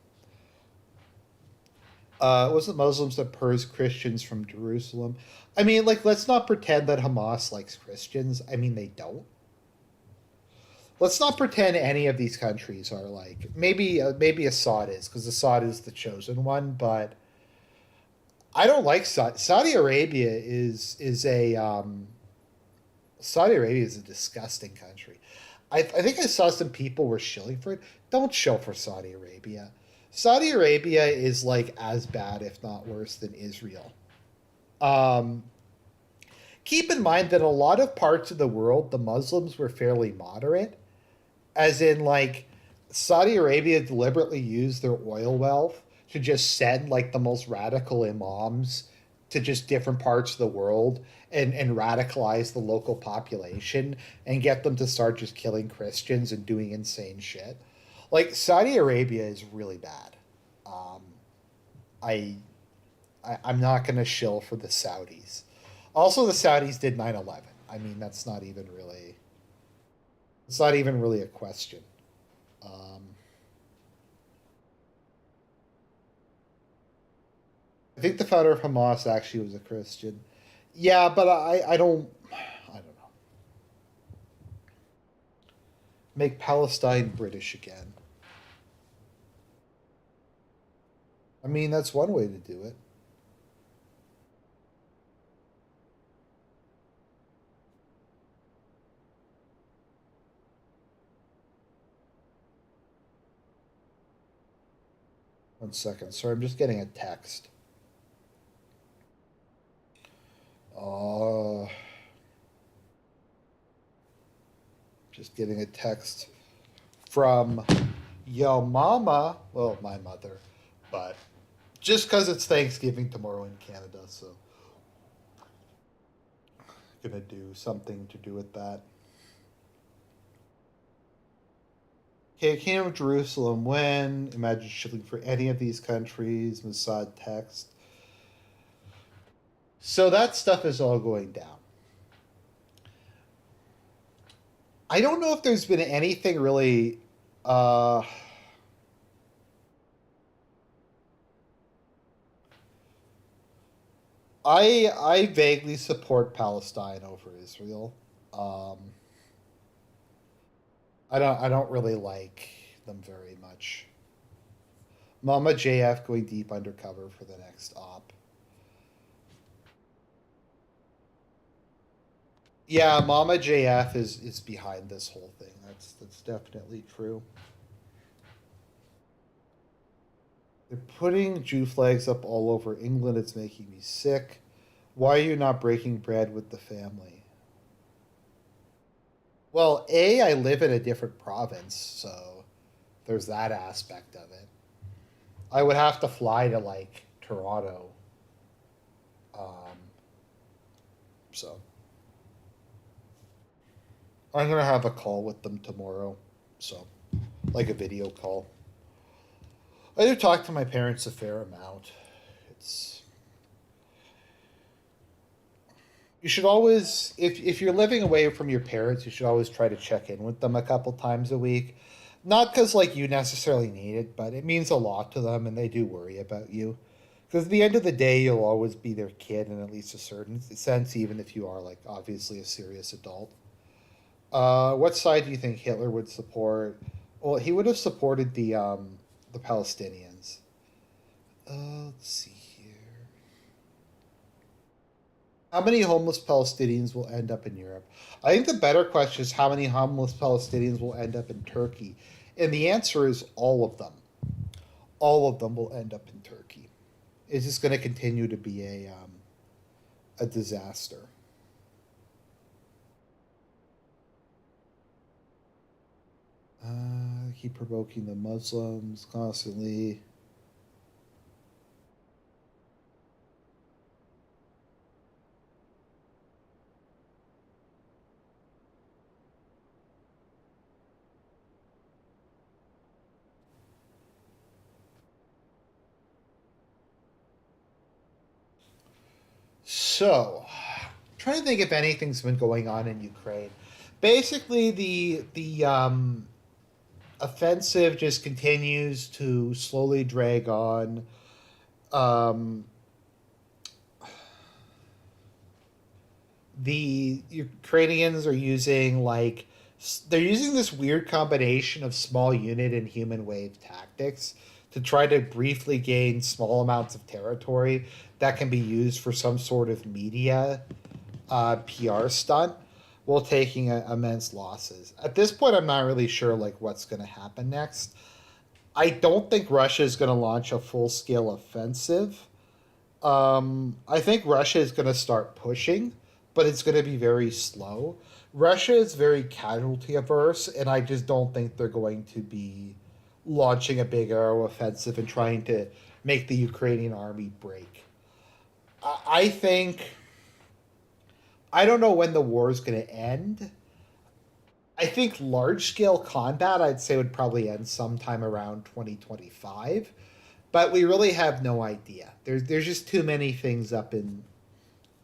it wasn't Muslims that purged Christians from Jerusalem. I mean, like, let's not pretend that Hamas likes Christians. I mean, they don't. Let's not pretend any of these countries are like maybe Assad is because Assad is the chosen one, but I don't like Saudi Arabia Saudi Arabia is a disgusting country. I think I saw some people were shilling for it. Don't shill for Saudi Arabia. Saudi Arabia is like as bad, if not worse, than Israel. Um, Keep in mind that a lot of parts of the world, the Muslims were fairly moderate, as in like Saudi Arabia deliberately used their oil wealth to just send like the most radical imams to just different parts of the world and radicalize the local population and get them to start just killing Christians and doing insane shit. Like Saudi Arabia is really bad. Um, I, I'm not gonna shill for the Saudis. Also, the Saudis did 9/11. I mean, it's not even really a question. Um, I think the founder of Hamas actually was a Christian. Yeah, but I don't know. Make Palestine British again. I mean, that's one way to do it. 1 second. Sorry, I'm just getting a text. Uh, just getting a text from Yo Mama. Well, my mother, but just because it's Thanksgiving tomorrow in Canada, so gonna do something to do with that. Okay, Kingdom of Jerusalem. When imagine shilling for any of these countries. Mossad text. So that stuff is all going down. I don't know if there's been anything really. Uh, I vaguely support Palestine over Israel. Um, I don't really like them very much. Mama JF going deep undercover for the next op. Yeah, Mama JF is behind this whole thing. That's definitely true. They're putting Jew flags up all over England. It's making me sick. Why are you not breaking bread with the family? Well, A, I live in a different province, so there's that aspect of it. I would have to fly to like Toronto. Um, so I'm gonna have a call with them tomorrow. So like a video call. I do talk to my parents a fair amount. It's you should always if you're living away from your parents, you should always try to check in with them a couple times a week. Not because like you necessarily need it, but it means a lot to them, and they do worry about you. Because at the end of the day, you'll always be their kid in at least a certain sense, even if you are like obviously a serious adult. What side do you think Hitler would support? Well, he would have supported the Palestinians. Let's see here. How many homeless Palestinians will end up in Europe? I think the better question is how many homeless Palestinians will end up in Turkey. And the answer is all of them. All of them will end up in Turkey. It's just going to continue to be a disaster. Keep provoking the Muslims constantly. So, trying to think if anything's been going on in Ukraine. Basically, the offensive just continues to slowly drag on. Um, the Ukrainians are using they're using this weird combination of small unit and human wave tactics to try to briefly gain small amounts of territory that can be used for some sort of media PR stunt while taking immense losses. At this point, I'm not really sure what's going to happen next. I don't think Russia is going to launch a full scale offensive. I think Russia is going to start pushing, but it's going to be very slow. Russia is very casualty averse, and I just don't think they're going to be launching a big aero offensive and trying to make the Ukrainian army break. I think I don't know when the war is going to end. I think large scale combat, I'd say, would probably end sometime around 2025, but we really have no idea. There's just too many things up in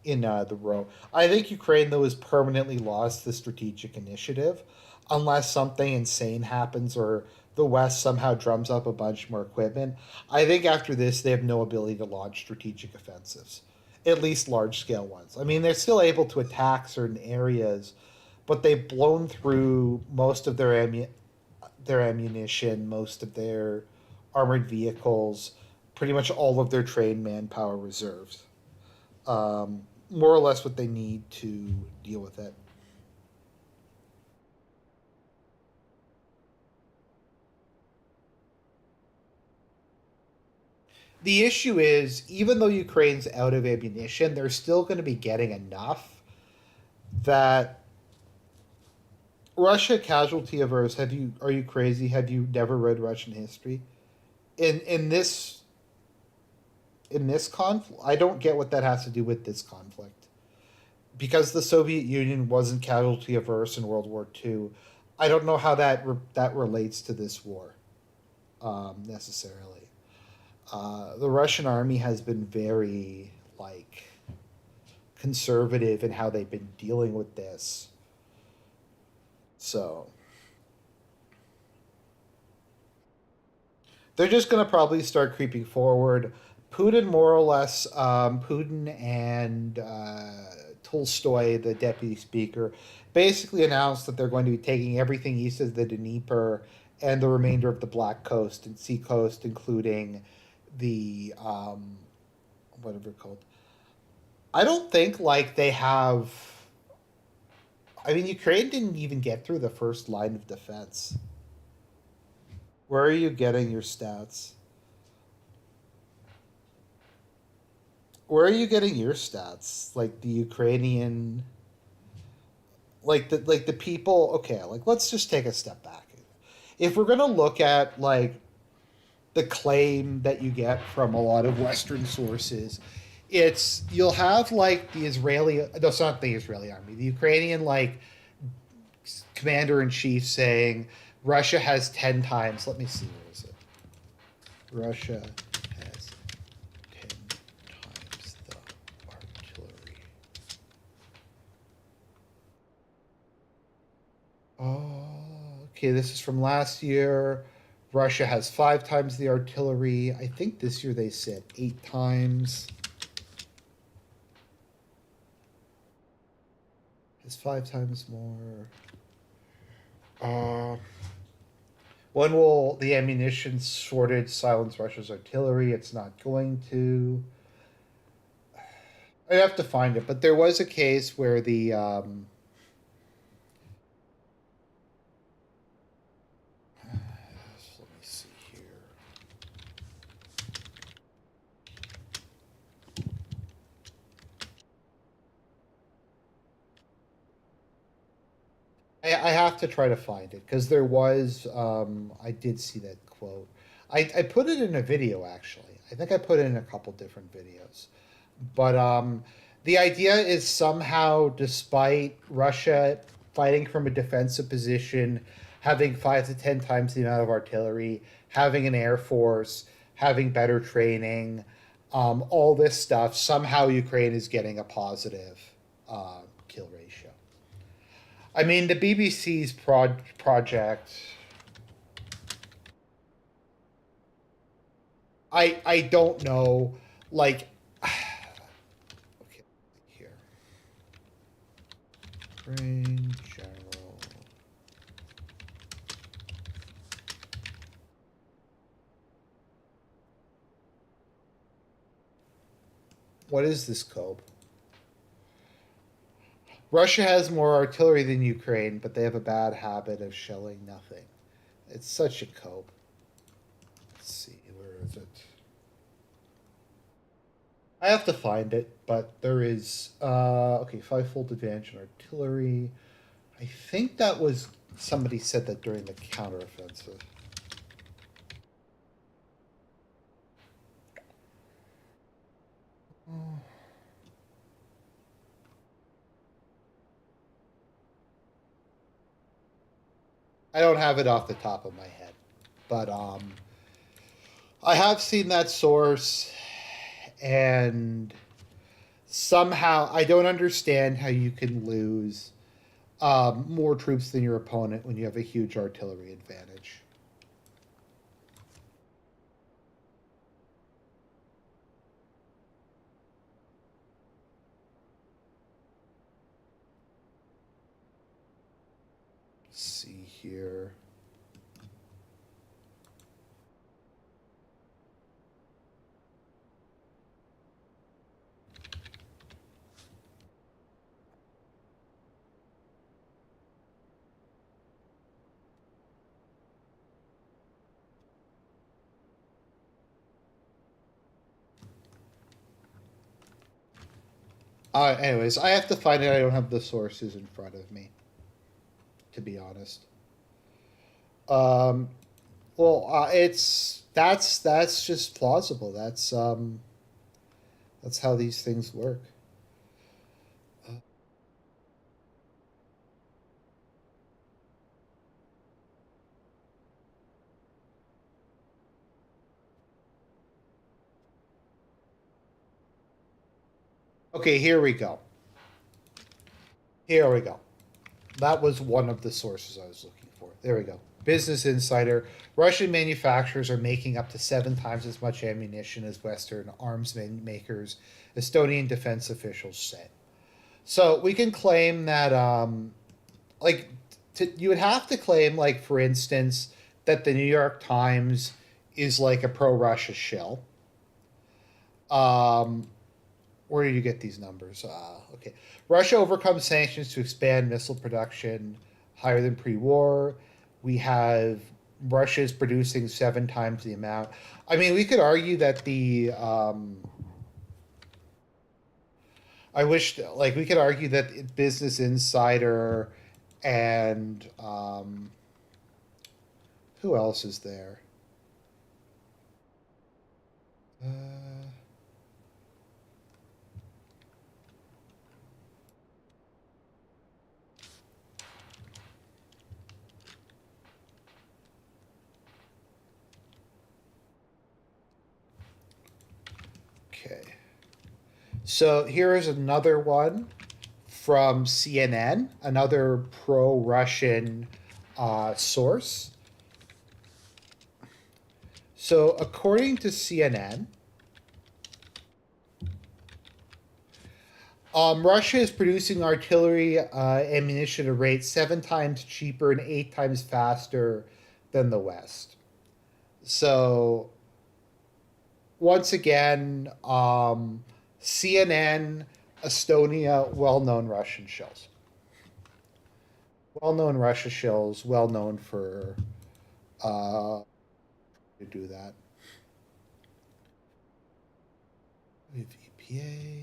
the row. I think Ukraine though has permanently lost the strategic initiative, unless something insane happens or the West somehow drums up a bunch more equipment. I think after this they have no ability to launch strategic offensives, at least large scale ones. I mean, they're still able to attack certain areas, but they've blown through most of their ammunition, most of their armored vehicles, pretty much all of their trained manpower reserves. More or less what they need to deal with it. The issue is, even though Ukraine's out of ammunition, they're still going to be getting enough that Russia casualty averse. Have you? Are you crazy? Have you never read Russian history? In this conflict, I don't get what that has to do with this conflict. Because the Soviet Union wasn't casualty averse in World War II, I don't know how that relates to this war necessarily. The Russian army has been very conservative in how they've been dealing with this. So they're just going to probably start creeping forward. Putin, more or less, Putin and Tolstoy, the deputy speaker, basically announced that they're going to be taking everything east of the Dnieper and the remainder of the Black Coast and Sea Coast, including the whatever it's called. I don't think they have. I mean, Ukraine didn't even get through the first line of defense. Where are you getting your stats? Where are you getting your stats? Like the Ukrainian, like the people. Okay, let's just take a step back. If we're gonna look at the claim that you get from a lot of Western sources, it's you'll have the Israeli. No, it's not the Israeli army. The Ukrainian commander in chief saying Russia has 10 times. Let me see. Where is it? Russia has 10 times the artillery. Oh, okay. This is from last year. Russia has 5 times the artillery. I think this year they said 8 times. Has 5 times more. Uh, when will the ammunition shortage silence Russia's artillery? It's not going to. I'd have to find it, but there was a case where let me see here. I have to try to find it because there was I did see that quote. I put it in a video actually. I think I put it in a couple different videos. But the idea is somehow, despite Russia fighting from a defensive position, having 5 to 10 times the amount of artillery, having an air force, having better training, all this stuff, somehow Ukraine is getting a positive kill ratio. I mean, the BBC's project. I don't know. Like, okay, here. Ukraine general. What is this code? Russia has more artillery than Ukraine, but they have a bad habit of shelling nothing. It's such a cope. Let's see, where is it? I have to find it, but there is okay, fivefold advantage in artillery. I think that was somebody said that during the counteroffensive. I don't have it off the top of my head, but I have seen that source, and somehow I don't understand how you can lose more troops than your opponent when you have a huge artillery advantage. Let's see here. Anyways, I have to find it. I don't have the sources in front of me, to be honest. Um, well, it's that's just plausible. That's how these things work. Okay, here we go. Here we go. That was one of the sources I was looking for. There we go. Business Insider. Russian manufacturers are making up to 7 times as much ammunition as Western arms makers, Estonian defense officials said. So we can claim that, like, you would have to claim, like, for instance, that the New York Times is like a pro Russia shill. Um, where did you get these numbers? Okay. Russia overcomes sanctions to expand missile production higher than pre war. We have Russia is producing 7 times the amount. I mean, we could argue that the. I wish, like, we could argue that Business Insider and. Who else is there? Uh, okay. So here is another one from CNN, another pro Russian source. So, according to CNN, Russia is producing artillery ammunition at a rate 7 times cheaper and 8 times faster than the West. So, once again, CNN Estonia, well-known Russian shells. Well-known Russia shells, well known for uh, to do that. We have EPA.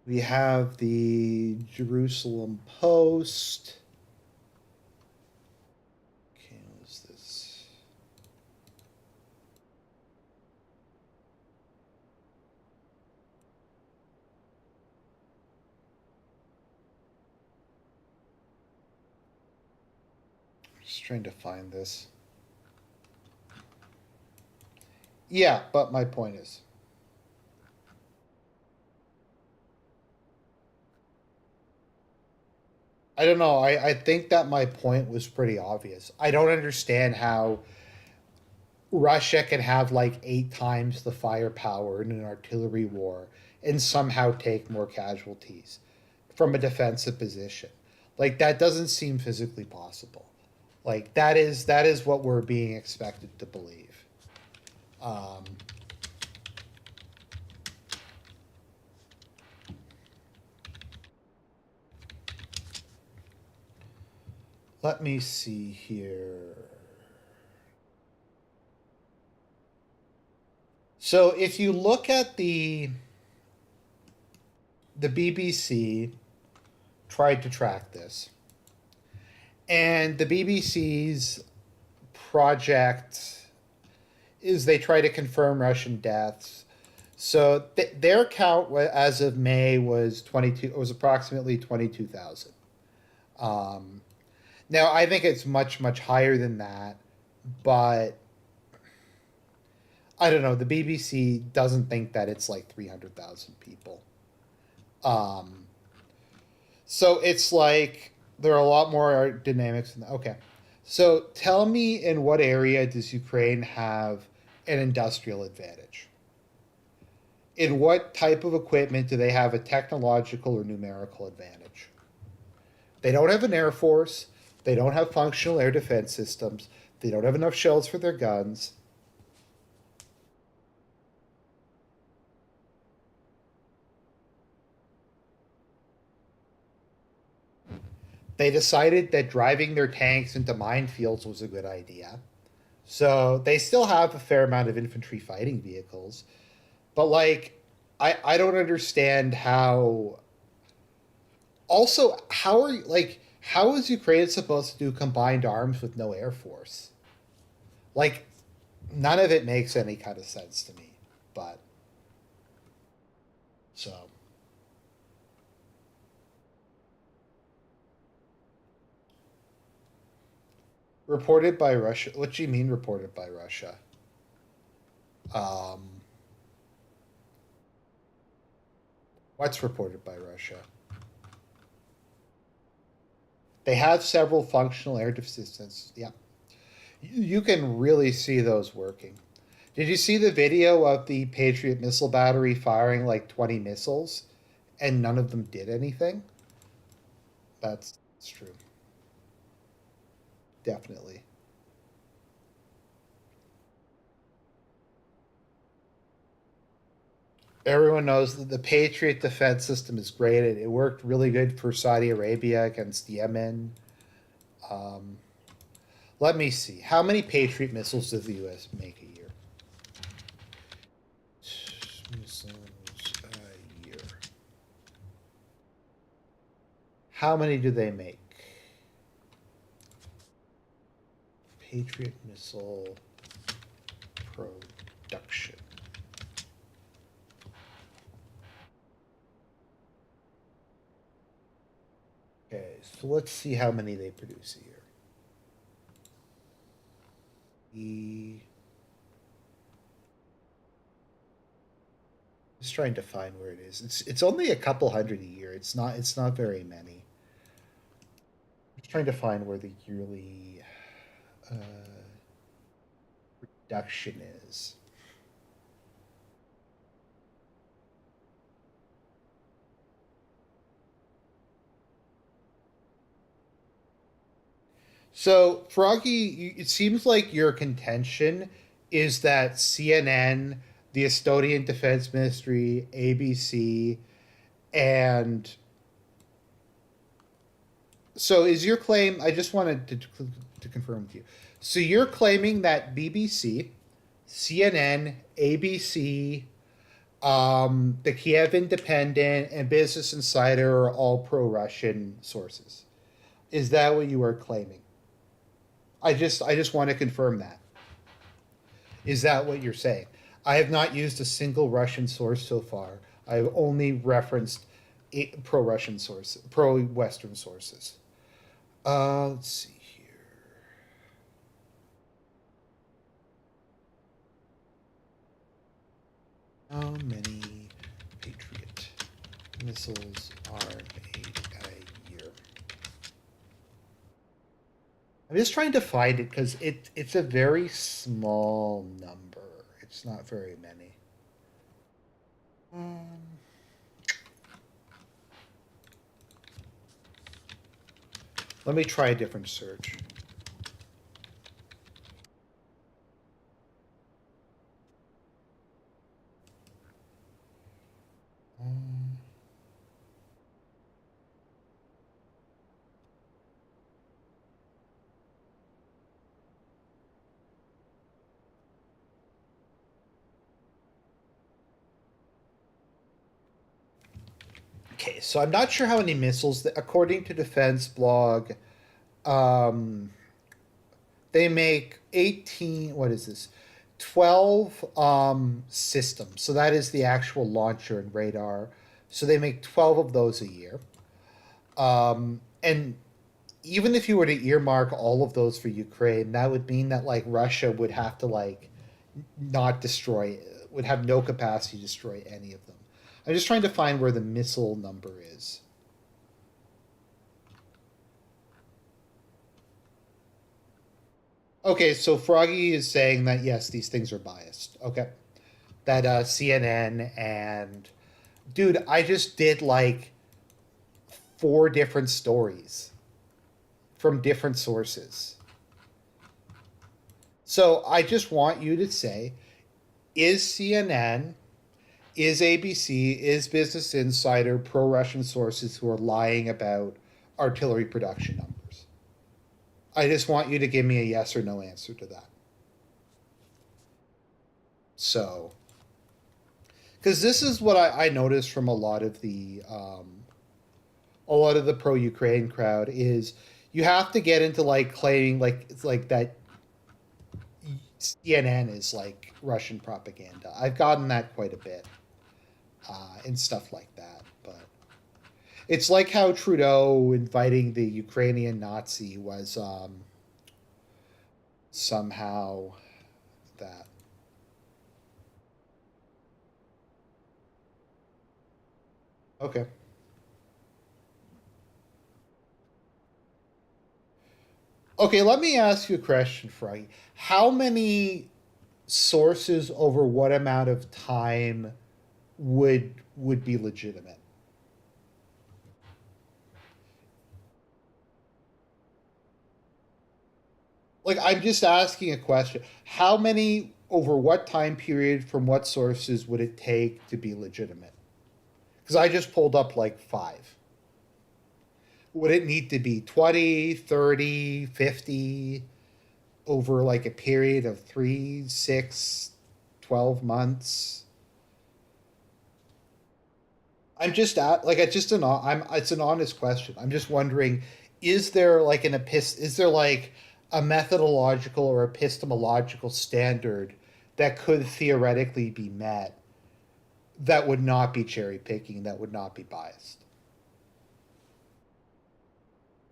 We have the Jerusalem Post. Okay, what's this? I'm just trying to find this. Yeah, but my point is, I don't know. I think that my point was pretty obvious. I don't understand how Russia can have like 8 times the firepower in an artillery war and somehow take more casualties from a defensive position. Like that doesn't seem physically possible. Like that is what we're being expected to believe. Um, Let me see here. So if you look at the BBC tried to track this, and the BBC's project is they try to confirm Russian deaths. So their count as of May was 22. It was approximately 22,000. Um, Now I think it's much higher than that, but I don't know. The BBC doesn't think that it's like 300,000 people. Um, so it's like there are a lot more dynamics in that. Okay. So tell me, in what area does Ukraine have an industrial advantage? In what type of equipment do they have a technological or numerical advantage? They don't have an air force. They don't have functional air defense systems. They don't have enough shells for their guns. They decided that driving their tanks into minefields was a good idea. So they still have a fair amount of infantry fighting vehicles. But like I don't understand how also how are you like how is Ukraine supposed to do combined arms with no air force? Like none of it makes any kind of sense to me. But so reported by Russia. What do you mean reported by Russia? Um, what's reported by Russia? They have several functional air defense systems. Yeah, you can really see those working. Did you see the video of the Patriot missile battery firing like 20 missiles and none of them did anything? That's true. Definitely. Everyone knows that the Patriot defense system is great. It worked really good for Saudi Arabia against Yemen. Um, Let me see. How many Patriot missiles does the U.S. make a year? Missiles a year. How many do they make? Patriot missile production. Okay, so let's see how many they produce a year. Just trying to find where it is. It's only a couple hundred a year. It's not very many. Just trying to find where the yearly uh, production is. So, Froggy, it seems like your contention is that CNN, the Estonian Defense Ministry, ABC, and so is your claim? I just wanted to confirm with you. So you're claiming that BBC, CNN, ABC, the Kiev Independent, and Business Insider are all pro-Russian sources. Is that what you are claiming? I just want to confirm that. Is that what you're saying? I have not used a single Russian source so far. I've only referenced pro-Russian sources, pro-Western sources. Let's see here. How many Patriot missiles are made a year? I'm just trying to find it because it's a very small number. It's not very many. Um, Let me try a different search. Um, okay, so I'm not sure how many missiles. According to Defense Blog, um, they make 18. What is this? 12 systems. So that is the actual launcher and radar. So they make 12 of those a year. And even if you were to earmark all of those for Ukraine, that would mean that like Russia would have to like not destroy, would have no capacity to destroy any of them. I'm just trying to find where the missile number is. Okay, so Froggy is saying that yes, these things are biased. Okay, that CNN and dude, I just did like four different stories from different sources. So I just want you to say, is CNN, is ABC, is Business Insider pro Russian sources who are lying about artillery production numbers? I just want you to give me a yes or no answer to that. So, because this is what I noticed from a lot of the pro Ukraine crowd is you have to get into like claiming like it's like that CNN is like Russian propaganda. I've gotten that quite a bit and stuff like that. But it's like how Trudeau inviting the Ukrainian Nazi was somehow that. Okay. Okay, let me ask you a question, Frey. How many sources over what amount of time would be legitimate? Like I'm just asking a question. How many over what time period from what sources would it take to be legitimate? Because I just pulled up like five. Would it need to be 20, 30, 50 over like a period of 3, 6, 12 months? I'm just at like it's just an I'm it's an honest question. I'm just wondering, is there like is there like a methodological or epistemological standard that could theoretically be met that would not be cherry picking, that would not be biased?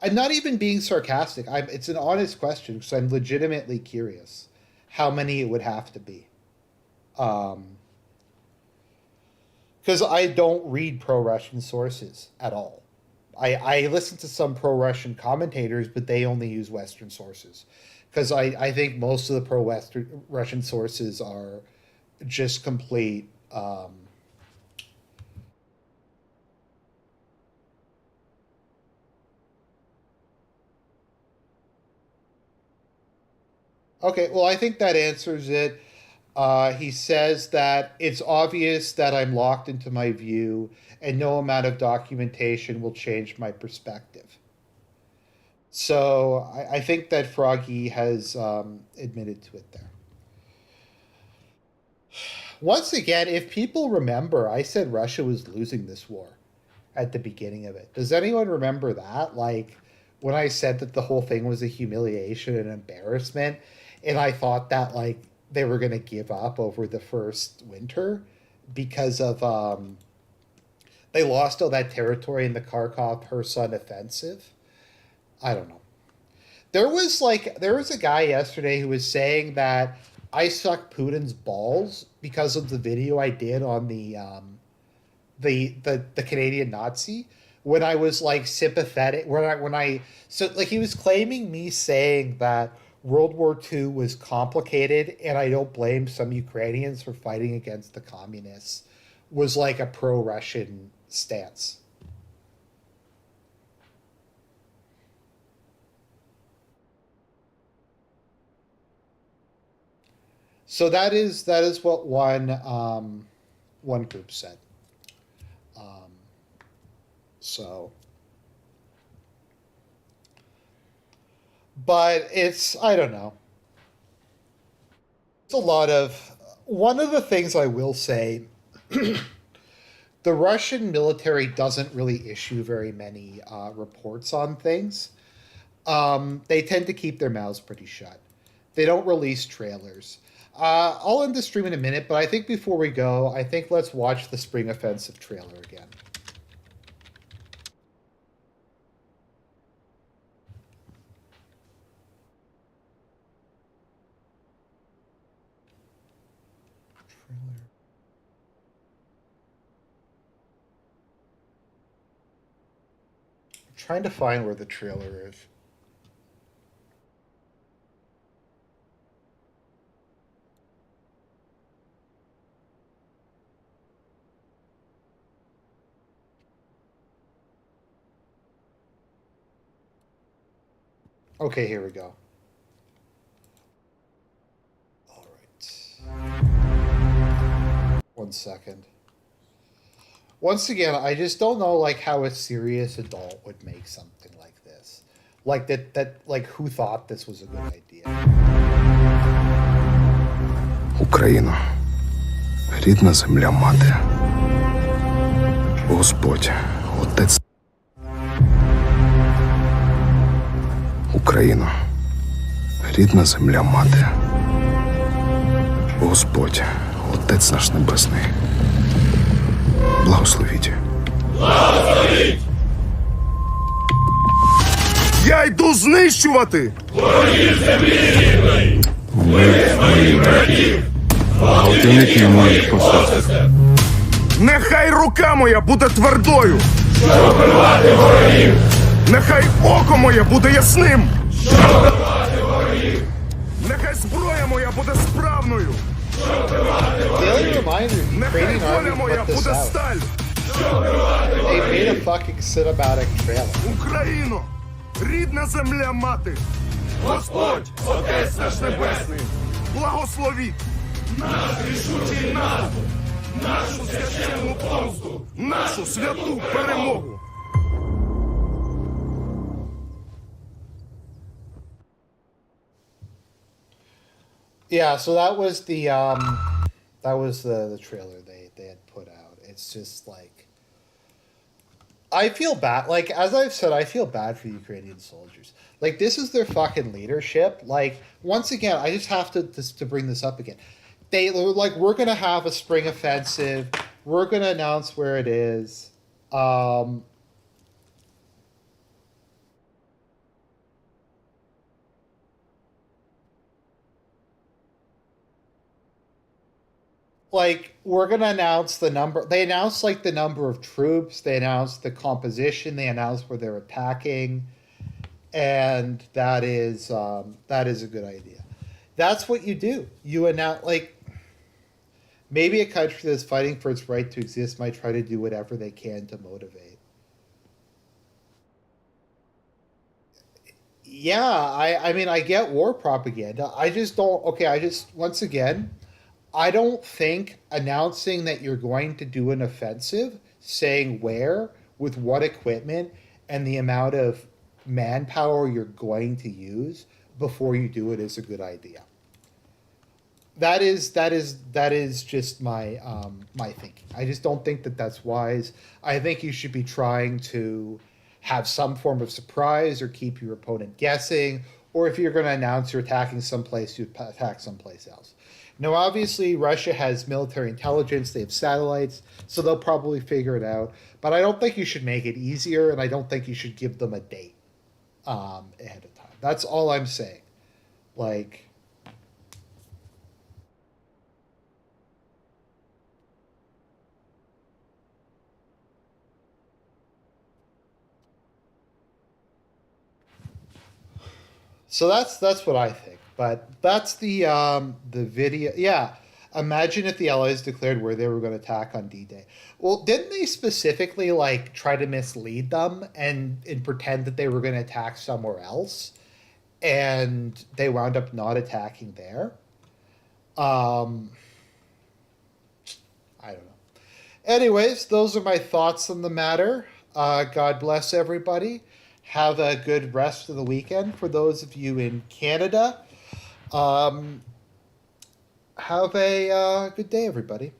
I'm not even being sarcastic. It's an honest question because I'm legitimately curious how many it would have to be. Um, because I don't read pro Russian sources at all. I listen to some pro Russian commentators, but they only use Western sources. Because I think most of the pro Western Russian sources are just complete. Okay, well, I think that answers it. He says that it's obvious that I'm locked into my view, and no amount of documentation will change my perspective. So I think that Froggy has admitted to it there. Once again, if people remember, I said Russia was losing this war at the beginning of it. Does anyone remember that? Like when I said that the whole thing was a humiliation and embarrassment, and I thought that like they were going to give up over the first winter because of they lost all that territory in the Kharkov Kherson offensive. I don't know. There was a guy yesterday who was saying that I suck Putin's balls because of the video I did on the Canadian Nazi when I was like sympathetic when I so like he was claiming me saying that World War II was complicated and I don't blame some Ukrainians for fighting against the communists was like a pro-Russian stance. So that is what one group said. Um, so, but it's I don't know. It's a lot of one of the things I will say. The Russian military doesn't really issue very many reports on things. They tend to keep their mouths pretty shut. They don't release trailers. I'll end the stream in a minute, but I think before we go, I think let's watch the Spring Offensive trailer again. Trailer. I'm trying to find where the trailer is. Okay, here we go. All right. One second. Once again, I just don't know like how a serious adult would make something like this. Like that like who thought this was a good idea? Україно, рідна земля мати, Господь, Отець. Україно, рідна земля мати, Господь, Отець наш Небесний. Благословіть. Благословіть! Я йду знищувати! Ворогів землі рідної! Вбив моїх братів! Гвалтівників моїх посестер! Нехай рука моя буде твердою! Щоб вбивати ворогів! Нехай око моє буде ясним! Щоб вбивати ворогів! Нехай зброя моя буде справною! Щоб вбивати ворогів! Нехай воля моя буде сталь! Щоб вбивати ворогів! They made a fucking cinematic trailer. Україно! Рідна земля мати! Господь, Отець наш Небесний! Благословіть! Наш рішучий наступ! Нашу священну помсту! Нашу святу перемогу! Yeah, so that was the trailer they had put out. It's just like I feel bad. Like as I've said, I feel bad for Ukrainian soldiers. Like this is their fucking leadership. Like once again, I just have to bring this up again. They were like, we're gonna have a spring offensive. We're gonna announce where it is. Like we're gonna announce the number. They announced like the number of troops. They announced the composition. They announced where they're attacking, and that is a good idea. That's what you do. You announce like maybe a country that's fighting for its right to exist might try to do whatever they can to motivate. Yeah, I mean I get war propaganda. I just don't. Okay, I just once again I don't think announcing that you're going to do an offensive, saying where, with what equipment, and the amount of manpower you're going to use before you do it is a good idea. That is just my my thinking. I just don't think that that's wise. I think you should be trying to have some form of surprise or keep your opponent guessing, or if you're going to announce you're attacking someplace, you attack someplace else. Now, obviously, Russia has military intelligence; they have satellites, so they'll probably figure it out. But I don't think you should make it easier, and I don't think you should give them a date ahead of time. That's all I'm saying. Like, so that's what I think. But that's the video. Yeah, imagine if the Allies declared where they were going to attack on D-Day. Well, didn't they specifically like try to mislead them and pretend that they were going to attack somewhere else, and they wound up not attacking there? Um, I don't know. Anyways, those are my thoughts on the matter. God bless everybody. Have a good rest of the weekend for those of you in Canada. Um, have a good day, everybody.